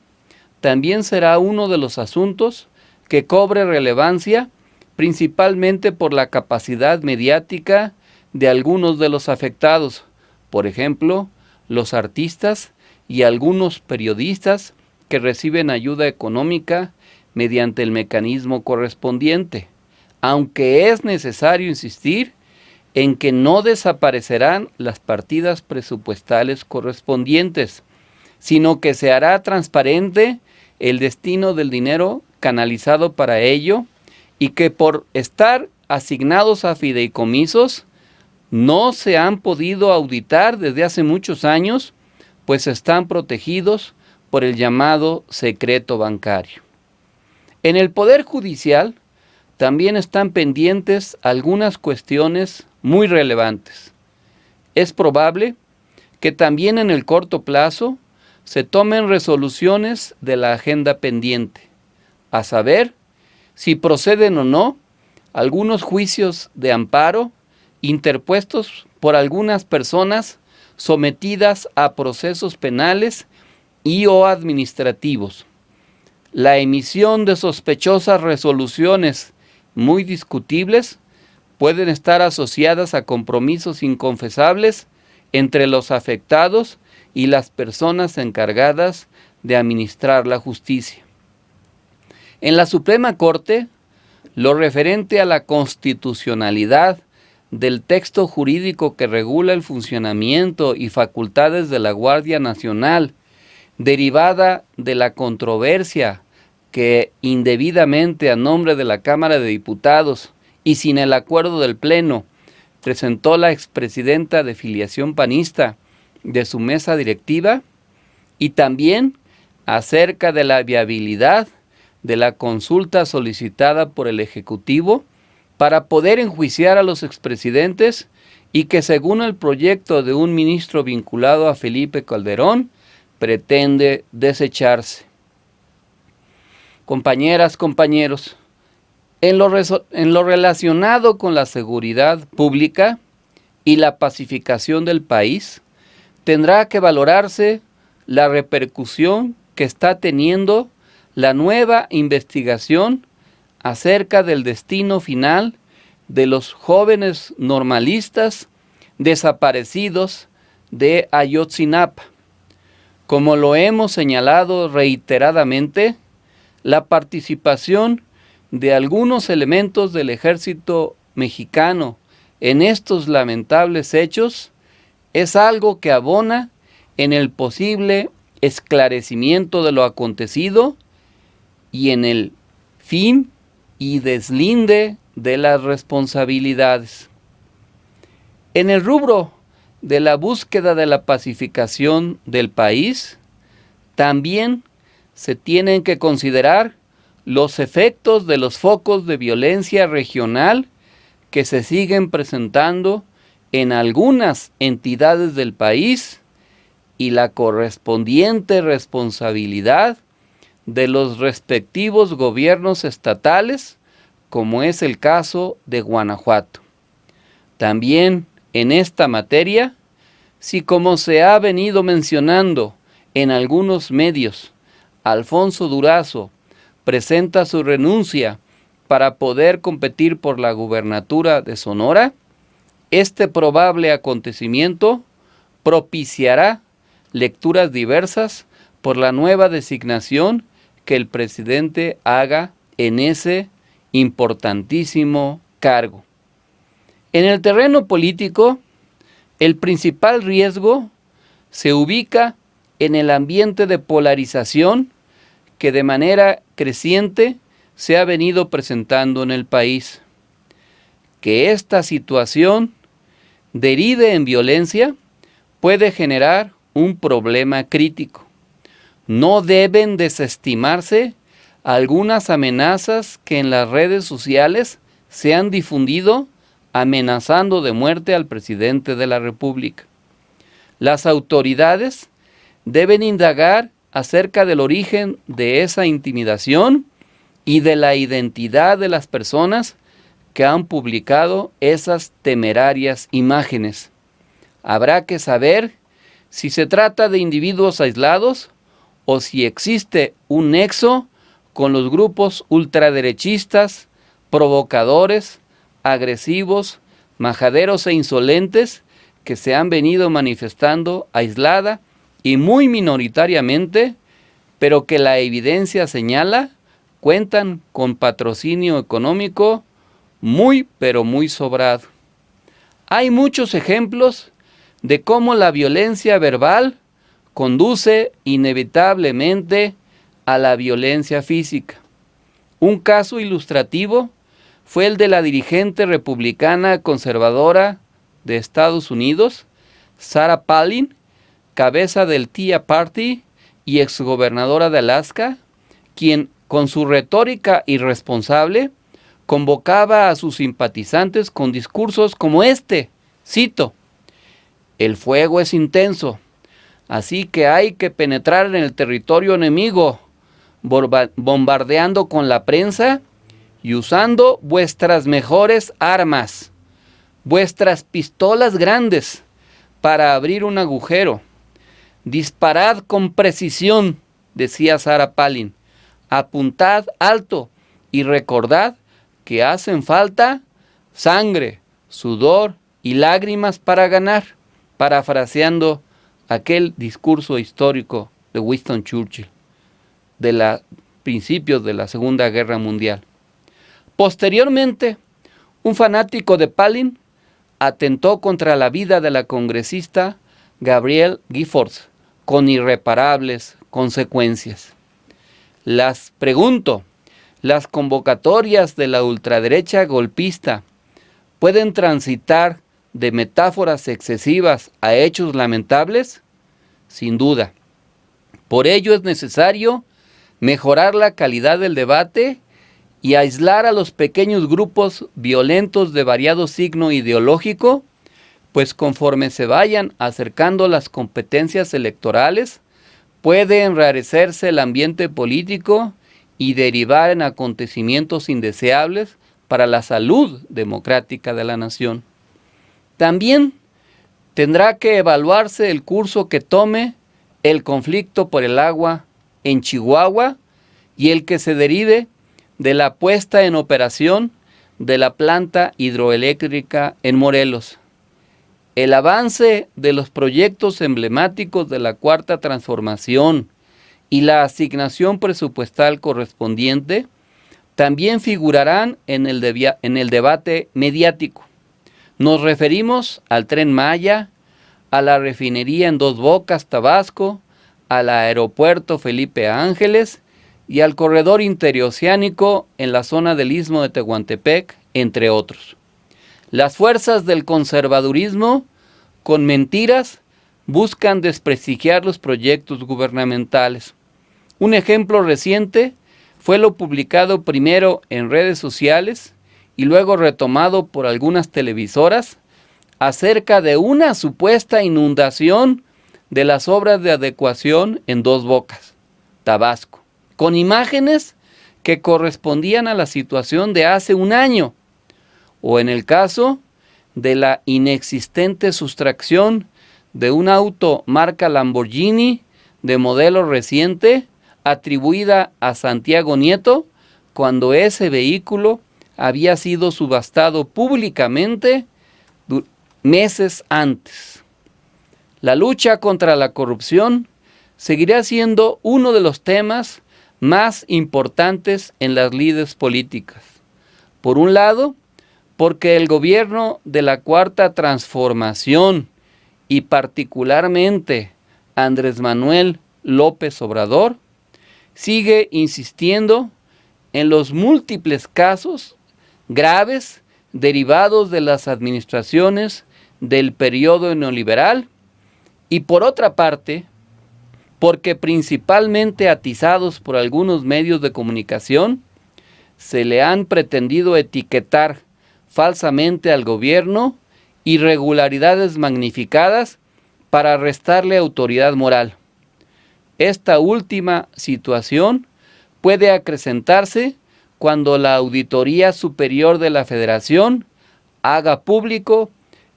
también será uno de los asuntos que cobre relevancia, principalmente por la capacidad mediática de algunos de los afectados, por ejemplo, los artistas y algunos periodistas que reciben ayuda económica mediante el mecanismo correspondiente, aunque es necesario insistir en que no desaparecerán las partidas presupuestales correspondientes, sino que se hará transparente el destino del dinero canalizado para ello y que por estar asignados a fideicomisos no se han podido auditar desde hace muchos años, pues están protegidos por el llamado secreto bancario. En el Poder Judicial también están pendientes algunas cuestiones muy relevantes. Es probable que también en el corto plazo se tomen resoluciones de la agenda pendiente, a saber, si proceden o no algunos juicios de amparo interpuestos por algunas personas sometidas a procesos penales y o administrativos. La emisión de sospechosas resoluciones muy discutibles pueden estar asociadas a compromisos inconfesables entre los afectados y las personas encargadas de administrar la justicia. En la Suprema Corte, lo referente a la constitucionalidad del texto jurídico que regula el funcionamiento y facultades de la Guardia Nacional, derivada de la controversia que indebidamente a nombre de la Cámara de Diputados y sin el acuerdo del Pleno presentó la expresidenta de filiación panista de su mesa directiva, y también acerca de la viabilidad de la consulta solicitada por el Ejecutivo para poder enjuiciar a los expresidentes y que, según el proyecto de un ministro vinculado a Felipe Calderón, pretende desecharse. Compañeras, compañeros, en lo relacionado con la seguridad pública y la pacificación del país, tendrá que valorarse la repercusión que está teniendo la nueva investigación acerca del destino final de los jóvenes normalistas desaparecidos de Ayotzinapa. Como lo hemos señalado reiteradamente, la participación de algunos elementos del ejército mexicano en estos lamentables hechos es algo que abona en el posible esclarecimiento de lo acontecido y en el fin y deslinde de las responsabilidades. En el rubro de la búsqueda de la pacificación del país, también se tienen que considerar los efectos de los focos de violencia regional que se siguen presentando en algunas entidades del país y la correspondiente responsabilidad de los respectivos gobiernos estatales, como es el caso de Guanajuato. También en esta materia, si como se ha venido mencionando en algunos medios, Alfonso Durazo presenta su renuncia para poder competir por la gubernatura de Sonora, este probable acontecimiento propiciará lecturas diversas por la nueva designación que el presidente haga en ese importantísimo cargo. En el terreno político, el principal riesgo se ubica en el ambiente de polarización que de manera creciente se ha venido presentando en el país. Que esta situación derive en violencia puede generar un problema crítico. No deben desestimarse algunas amenazas que en las redes sociales se han difundido amenazando de muerte al presidente de la República. Las autoridades deben indagar acerca del origen de esa intimidación y de la identidad de las personas que han publicado esas temerarias imágenes. Habrá que saber si se trata de individuos aislados o si existe un nexo con los grupos ultraderechistas, provocadores, agresivos, majaderos e insolentes que se han venido manifestando aislada y muy minoritariamente, pero que la evidencia señala cuentan con patrocinio económico muy pero muy sobrado. Hay muchos ejemplos de cómo la violencia verbal conduce inevitablemente a la violencia física. Un caso ilustrativo fue el de la dirigente republicana conservadora de Estados Unidos, Sarah Palin, cabeza del Tea Party y exgobernadora de Alaska, quien con su retórica irresponsable convocaba a sus simpatizantes con discursos como este, cito: "El fuego es intenso, así que hay que penetrar en el territorio enemigo, bombardeando con la prensa y usando vuestras mejores armas, vuestras pistolas grandes para abrir un agujero. Disparad con precisión", decía Sarah Palin, "apuntad alto y recordad que hacen falta sangre, sudor y lágrimas para ganar", parafraseando aquel discurso histórico de Winston Churchill de principios de la Segunda Guerra Mundial. Posteriormente, un fanático de Palin atentó contra la vida de la congresista Gabrielle Giffords con irreparables consecuencias. Las convocatorias de la ultraderecha golpista pueden transitar de metáforas excesivas a hechos lamentables? Sin duda. Por ello es necesario mejorar la calidad del debate y aislar a los pequeños grupos violentos de variado signo ideológico, pues conforme se vayan acercando las competencias electorales, puede enrarecerse el ambiente político y derivar en acontecimientos indeseables para la salud democrática de la nación. También tendrá que evaluarse el curso que tome el conflicto por el agua en Chihuahua y el que se derive de la puesta en operación de la planta hidroeléctrica en Morelos. El avance de los proyectos emblemáticos de la Cuarta Transformación y la asignación presupuestal correspondiente también figurarán en el debate mediático. Nos referimos al Tren Maya, a la refinería en Dos Bocas, Tabasco, al aeropuerto Felipe Ángeles y al corredor interoceánico en la zona del Istmo de Tehuantepec, entre otros. Las fuerzas del conservadurismo, con mentiras, buscan desprestigiar los proyectos gubernamentales. Un ejemplo reciente fue lo publicado primero en redes sociales y luego retomado por algunas televisoras acerca de una supuesta inundación de las obras de adecuación en Dos Bocas, Tabasco, con imágenes que correspondían a la situación de hace un año, o en el caso de la inexistente sustracción de un auto marca Lamborghini de modelo reciente atribuida a Santiago Nieto, cuando ese vehículo había sido subastado públicamente meses antes. La lucha contra la corrupción seguirá siendo uno de los temas más importantes en las lides políticas. Por un lado, porque el gobierno de la Cuarta Transformación y particularmente Andrés Manuel López Obrador sigue insistiendo en los múltiples casos graves derivados de las administraciones del periodo neoliberal, y por otra parte, porque principalmente atizados por algunos medios de comunicación, se le han pretendido etiquetar falsamente al gobierno irregularidades magnificadas para restarle autoridad moral. Esta última situación puede acrecentarse cuando la Auditoría Superior de la Federación haga público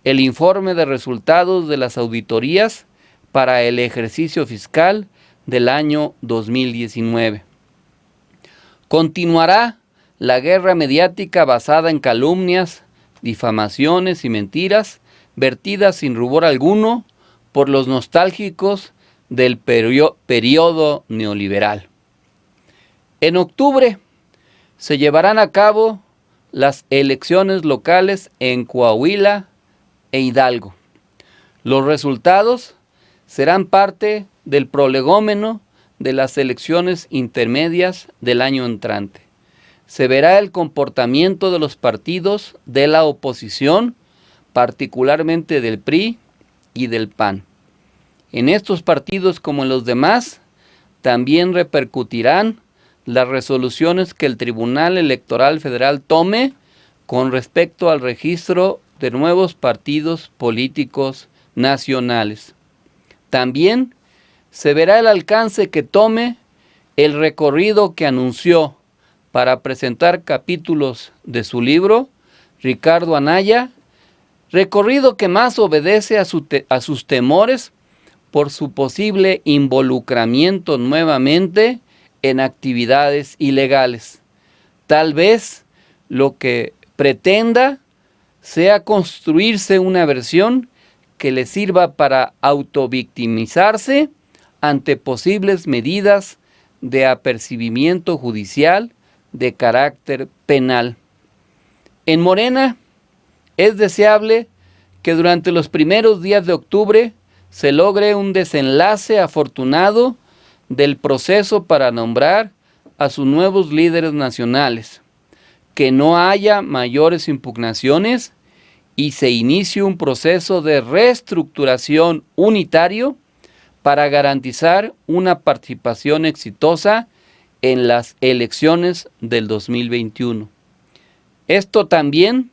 el informe de resultados de las auditorías para el ejercicio fiscal del año 2019. Continuará la guerra mediática basada en calumnias, difamaciones y mentiras vertidas sin rubor alguno por los nostálgicos del periodo neoliberal. En octubre se llevarán a cabo las elecciones locales en Coahuila e Hidalgo. Los resultados serán parte del prolegómeno de las elecciones intermedias del año entrante. Se verá el comportamiento de los partidos de la oposición, particularmente del PRI y del PAN. En estos partidos, como en los demás, también repercutirán las resoluciones que el Tribunal Electoral Federal tome con respecto al registro de nuevos partidos políticos nacionales. También se verá el alcance que tome el recorrido que anunció para presentar capítulos de su libro Ricardo Anaya, recorrido que más obedece a sus temores por su posible involucramiento nuevamente en actividades ilegales. Tal vez lo que pretenda sea construirse una versión que le sirva para autovictimizarse ante posibles medidas de apercibimiento judicial de carácter penal. En Morena es deseable que durante los primeros días de octubre se logre un desenlace afortunado del proceso para nombrar a sus nuevos líderes nacionales, que no haya mayores impugnaciones y se inicie un proceso de reestructuración unitario para garantizar una participación exitosa en las elecciones del 2021. Esto también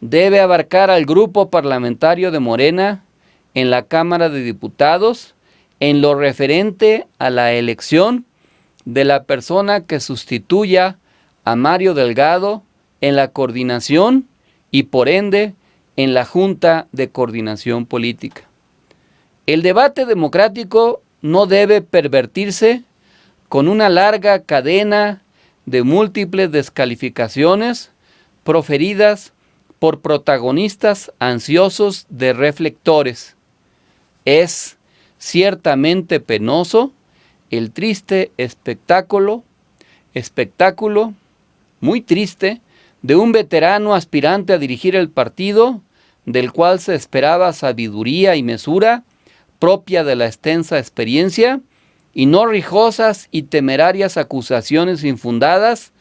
debe abarcar al grupo parlamentario de Morena en la Cámara de Diputados en lo referente a la elección de la persona que sustituya a Mario Delgado en la coordinación y por ende en la Junta de Coordinación Política. El debate democrático no debe pervertirse con una larga cadena de múltiples descalificaciones proferidas por protagonistas ansiosos de reflectores. Es ciertamente penoso el triste espectáculo muy triste de un veterano aspirante a dirigir el partido, del cual se esperaba sabiduría y mesura propia de la extensa experiencia, y no rijosas y temerarias acusaciones infundadas,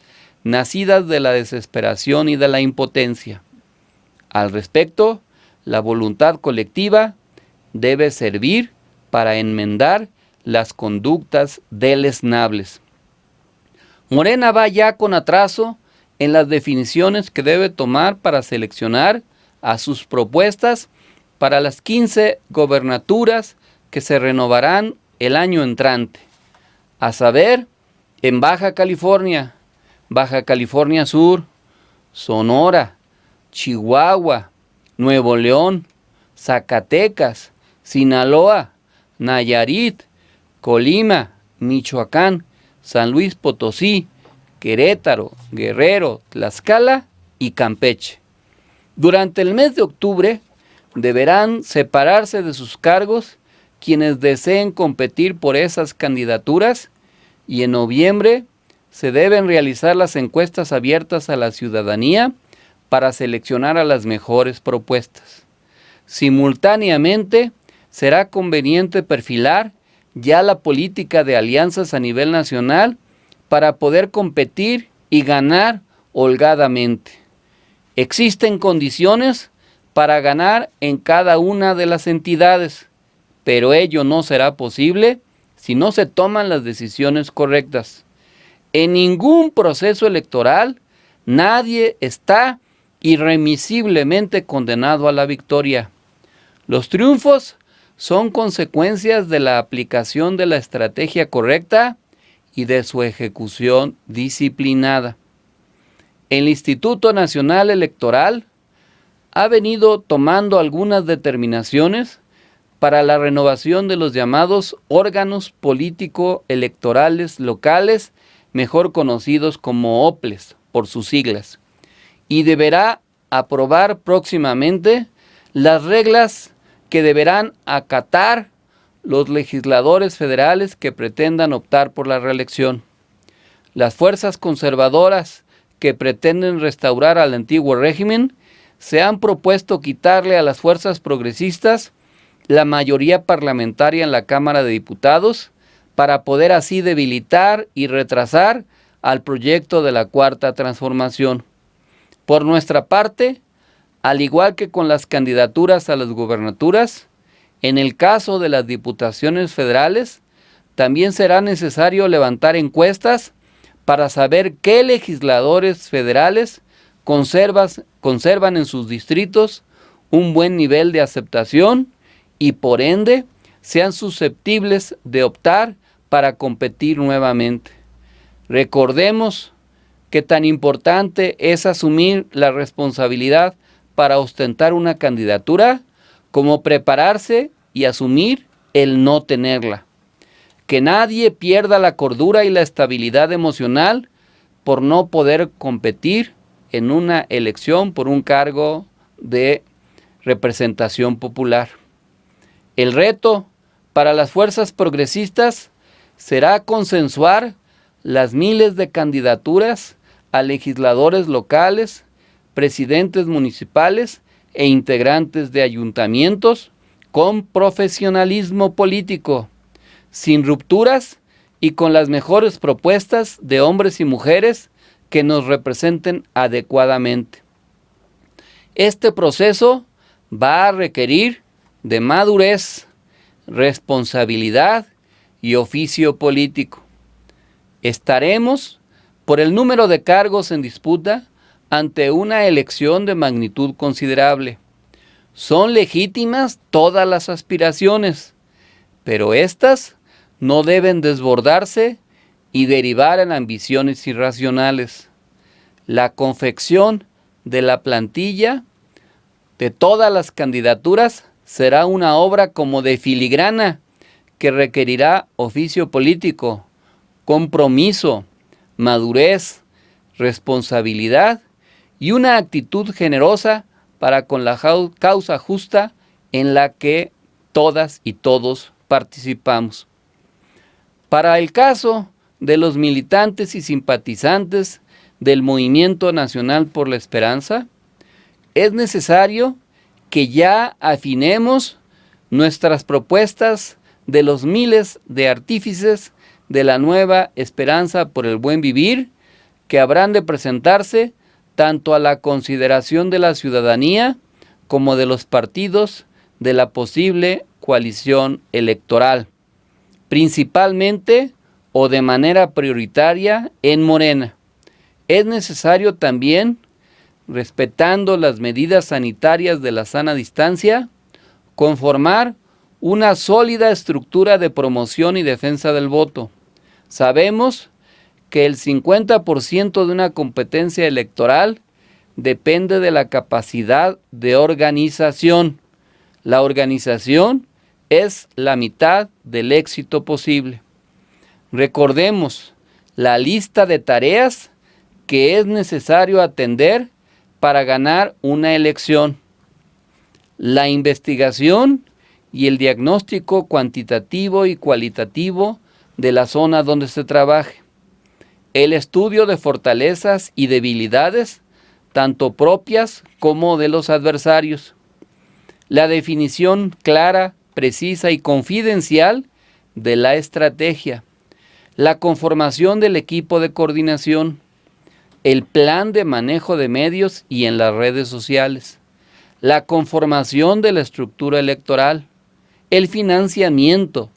nacidas de la desesperación y de la impotencia. Al respecto, la voluntad colectiva debe servir para enmendar las conductas deleznables. Morena va ya con atraso en las definiciones que debe tomar para seleccionar a sus propuestas para las 15 gobernaturas que se renovarán el año entrante, a saber, en Baja California Sur, Sonora, Chihuahua, Nuevo León, Zacatecas, Sinaloa, Nayarit, Colima, Michoacán, San Luis Potosí, Querétaro, Guerrero, Tlaxcala y Campeche. Durante el mes de octubre deberán separarse de sus cargos quienes deseen competir por esas candidaturas y en noviembre se deben realizar las encuestas abiertas a la ciudadanía para seleccionar a las mejores propuestas. Simultáneamente, será conveniente perfilar ya la política de alianzas a nivel nacional para poder competir y ganar holgadamente. Existen condiciones para ganar en cada una de las entidades, pero ello no será posible si no se toman las decisiones correctas. En ningún proceso electoral nadie está irremisiblemente condenado a la victoria. Los triunfos son consecuencias de la aplicación de la estrategia correcta y de su ejecución disciplinada. El Instituto Nacional Electoral ha venido tomando algunas determinaciones para la renovación de los llamados órganos político-electorales locales, mejor conocidos como OPLES, por sus siglas, y deberá aprobar próximamente las reglas que deberán acatar los legisladores federales que pretendan optar por la reelección. Las fuerzas conservadoras que pretenden restaurar al antiguo régimen se han propuesto quitarle a las fuerzas progresistas la mayoría parlamentaria en la Cámara de Diputados para poder así debilitar y retrasar al proyecto de la Cuarta Transformación. Por nuestra parte, al igual que con las candidaturas a las gubernaturas, en el caso de las diputaciones federales, también será necesario levantar encuestas para saber qué legisladores federales conservan en sus distritos un buen nivel de aceptación y por ende sean susceptibles de optar para competir nuevamente. Recordemos que tan importante es asumir la responsabilidad para ostentar una candidatura como prepararse y asumir el no tenerla. Que nadie pierda la cordura y la estabilidad emocional por no poder competir en una elección por un cargo de representación popular. El reto para las fuerzas progresistas será consensuar las miles de candidaturas a legisladores locales, presidentes municipales e integrantes de ayuntamientos con profesionalismo político, sin rupturas y con las mejores propuestas de hombres y mujeres que nos representen adecuadamente. Este proceso va a requerir de madurez, responsabilidad y oficio político. Estaremos, por el número de cargos en disputa, ante una elección de magnitud considerable. Son legítimas todas las aspiraciones, pero éstas no deben desbordarse y derivar en ambiciones irracionales. La confección de la plantilla de todas las candidaturas será una obra como de filigrana que requerirá oficio político, compromiso, madurez, responsabilidad y una actitud generosa para con la causa justa en la que todas y todos participamos. Para el caso de los militantes y simpatizantes del Movimiento Nacional por la Esperanza, es necesario que ya afinemos nuestras propuestas de los miles de artífices de la nueva esperanza por el buen vivir que habrán de presentarse tanto a la consideración de la ciudadanía como de los partidos de la posible coalición electoral, principalmente o de manera prioritaria en Morena. Es necesario también, respetando las medidas sanitarias de la sana distancia, conformar una sólida estructura de promoción y defensa del voto. Sabemos que el 50% de una competencia electoral depende de la capacidad de organización. La organización es la mitad del éxito posible. Recordemos la lista de tareas que es necesario atender para ganar una elección. La investigación y el diagnóstico cuantitativo y cualitativo de la zona donde se trabaje. El estudio de fortalezas y debilidades, tanto propias como de los adversarios. La definición clara, precisa y confidencial de la estrategia. La conformación del equipo de coordinación. El plan de manejo de medios y en las redes sociales. La conformación de la estructura electoral. El financiamiento.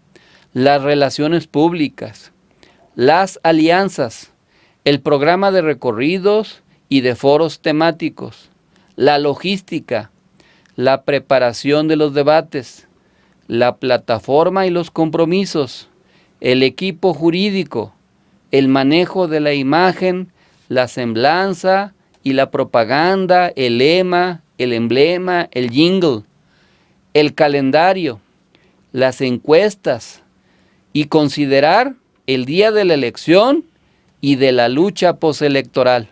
Las relaciones públicas. Las alianzas, el programa de recorridos y de foros temáticos, la logística, la preparación de los debates, la plataforma y los compromisos, el equipo jurídico, el manejo de la imagen, la semblanza y la propaganda, el lema, el emblema, el jingle, el calendario, las encuestas y considerar el día de la elección y de la lucha postelectoral.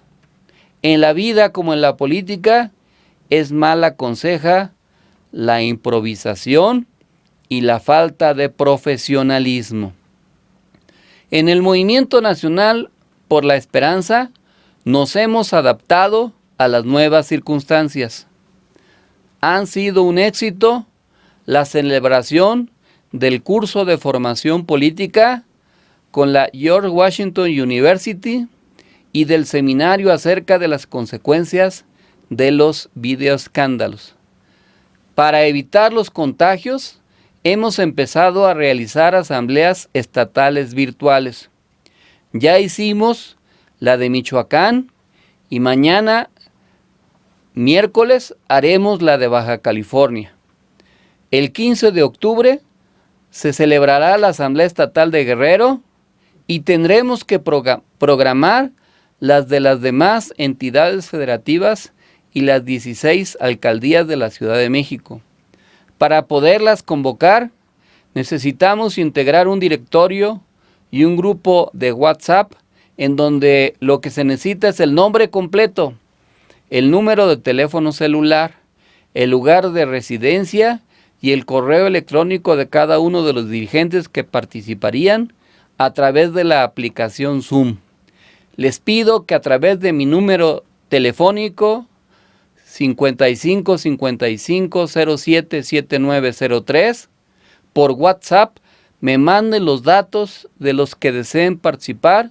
En la vida como en la política, es mala conseja la improvisación y la falta de profesionalismo. En el Movimiento Nacional por la Esperanza, nos hemos adaptado a las nuevas circunstancias. Han sido un éxito la celebración del curso de formación política con la George Washington University y del seminario acerca de las consecuencias de los videoescándalos. Para evitar los contagios, hemos empezado a realizar asambleas estatales virtuales. Ya hicimos la de Michoacán y mañana, miércoles, haremos la de Baja California. El 15 de octubre se celebrará la Asamblea Estatal de Guerrero y tendremos que programar las de las demás entidades federativas y las 16 alcaldías de la Ciudad de México. Para poderlas convocar, necesitamos integrar un directorio y un grupo de WhatsApp en donde lo que se necesita es el nombre completo, el número de teléfono celular, el lugar de residencia y el correo electrónico de cada uno de los dirigentes que participarían a través de la aplicación Zoom. Les pido que a través de mi número telefónico 55 55 07 7903. Por WhatsApp me manden los datos de los que deseen participar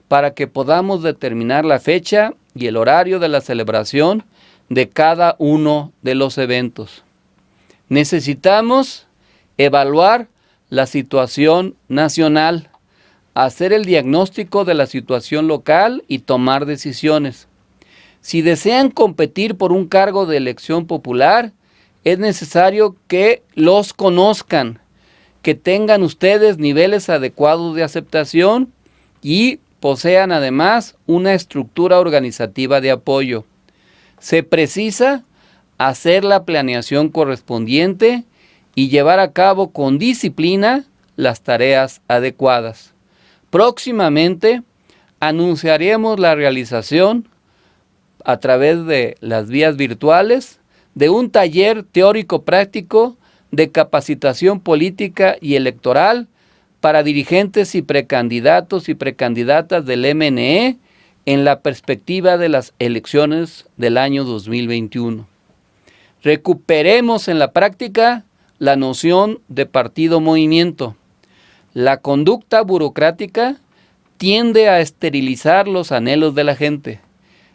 para que podamos determinar la fecha y el horario de la celebración de cada uno de los eventos. Necesitamos evaluar la situación nacional, hacer el diagnóstico de la situación local y tomar decisiones. Si desean competir por un cargo de elección popular, es necesario que los conozcan, que tengan ustedes niveles adecuados de aceptación y posean además una estructura organizativa de apoyo. Se precisa hacer la planeación correspondiente y llevar a cabo con disciplina las tareas adecuadas. Próximamente anunciaremos la realización a través de las vías virtuales de un taller teórico práctico de capacitación política y electoral para dirigentes y precandidatos y precandidatas del MNE en la perspectiva de las elecciones del año 2021. Recuperemos en la práctica la noción de partido-movimiento. La conducta burocrática tiende a esterilizar los anhelos de la gente.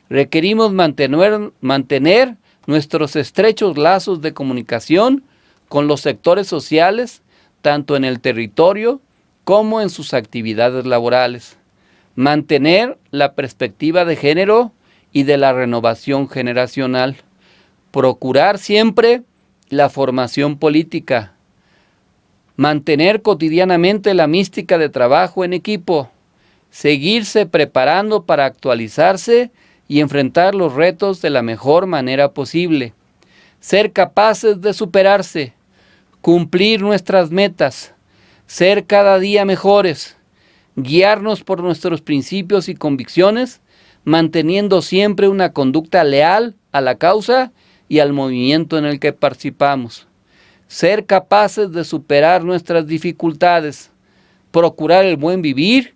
Requerimos mantener nuestros estrechos lazos de comunicación con los sectores sociales, tanto en el territorio como en sus actividades laborales. Mantener la perspectiva de género y de la renovación generacional. Procurar siempre la formación política. Mantener cotidianamente la mística de trabajo en equipo. Seguirse preparando para actualizarse y enfrentar los retos de la mejor manera posible. Ser capaces de superarse. Cumplir nuestras metas. Ser cada día mejores. Guiarnos por nuestros principios y convicciones, manteniendo siempre una conducta leal a la causa y al movimiento en el que participamos. Ser capaces de superar nuestras dificultades, procurar el buen vivir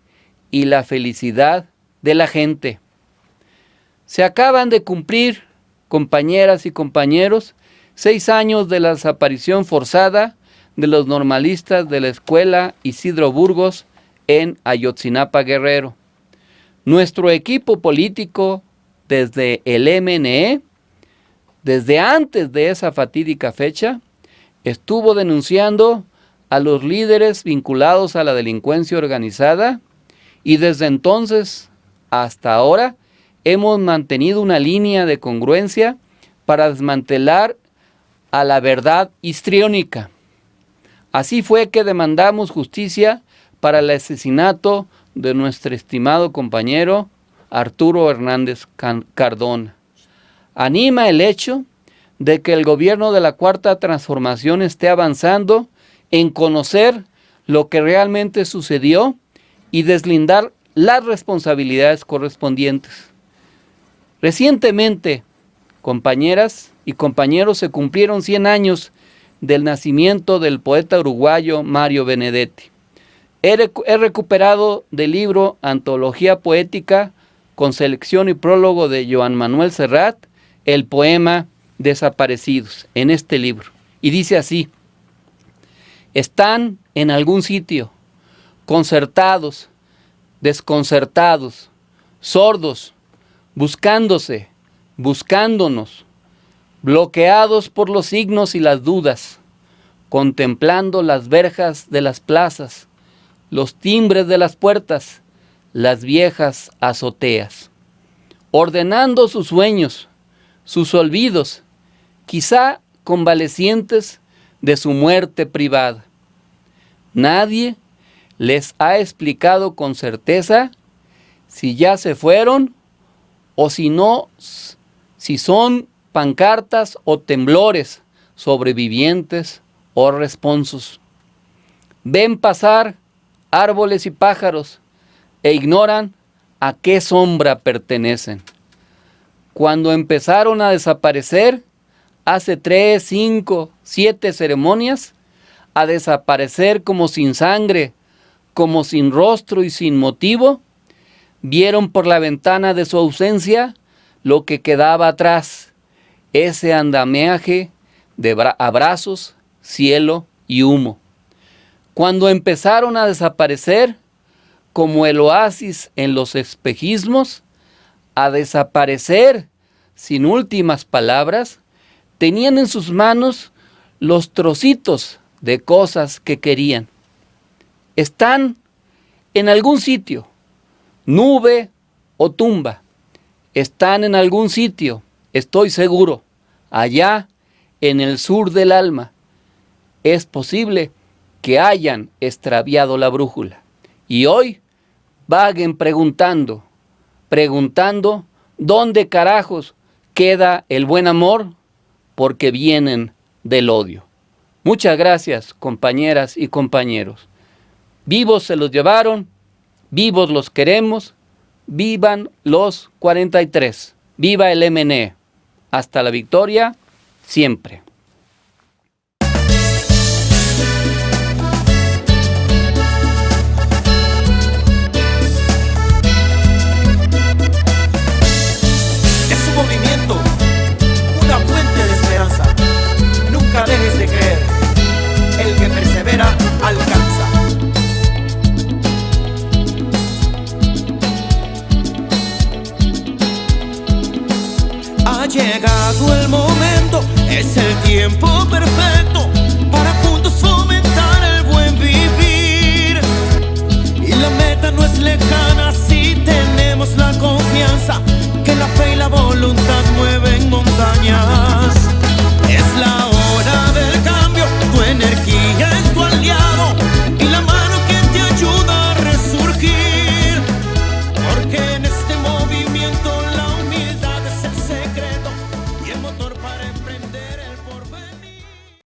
y la felicidad de la gente. Se acaban de cumplir, compañeras y compañeros, 6 años de la desaparición forzada de los normalistas de la escuela Isidro Burgos en Ayotzinapa, Guerrero. Nuestro equipo político, desde el MNE, desde antes de esa fatídica fecha, estuvo denunciando a los líderes vinculados a la delincuencia organizada y desde entonces hasta ahora hemos mantenido una línea de congruencia para desmantelar a la verdad histriónica. Así fue que demandamos justicia para el asesinato de nuestro estimado compañero Arturo Hernández Cardona. Anima el hecho de que el gobierno de la Cuarta Transformación esté avanzando en conocer lo que realmente sucedió y deslindar las responsabilidades correspondientes. Recientemente, compañeras y compañeros, se cumplieron 100 años del nacimiento del poeta uruguayo Mario Benedetti. He recuperado del libro Antología Poética con selección y prólogo de Joan Manuel Serrat el poema Desaparecidos en este libro. Y dice así: están en algún sitio, concertados, desconcertados, sordos, buscándose, buscándonos, bloqueados por los signos y las dudas, contemplando las verjas de las plazas, los timbres de las puertas, las viejas azoteas, ordenando sus sueños, sus olvidos, quizá convalecientes de su muerte privada. Nadie les ha explicado con certeza si ya se fueron o si no, si son pancartas o temblores, sobrevivientes o responsos. Ven pasar árboles y pájaros e ignoran a qué sombra pertenecen. Cuando empezaron a desaparecer, hace 3, 5, 7 ceremonias, a desaparecer como sin sangre, como sin rostro y sin motivo, vieron por la ventana de su ausencia lo que quedaba atrás ese andamiaje de abrazos, cielo y humo. Cuando empezaron a desaparecer, como el oasis en los espejismos, a desaparecer sin últimas palabras, tenían en sus manos los trocitos de cosas que querían. Están en algún sitio, nube o tumba. Están en algún sitio, estoy seguro, allá en el sur del alma. Es posible que hayan extraviado la brújula y hoy vaguen preguntando dónde carajos queda el buen amor, porque vienen del odio. Muchas gracias, compañeras y compañeros. Vivos se los llevaron, vivos los queremos, vivan los 43, viva el MNE. Hasta la victoria, siempre.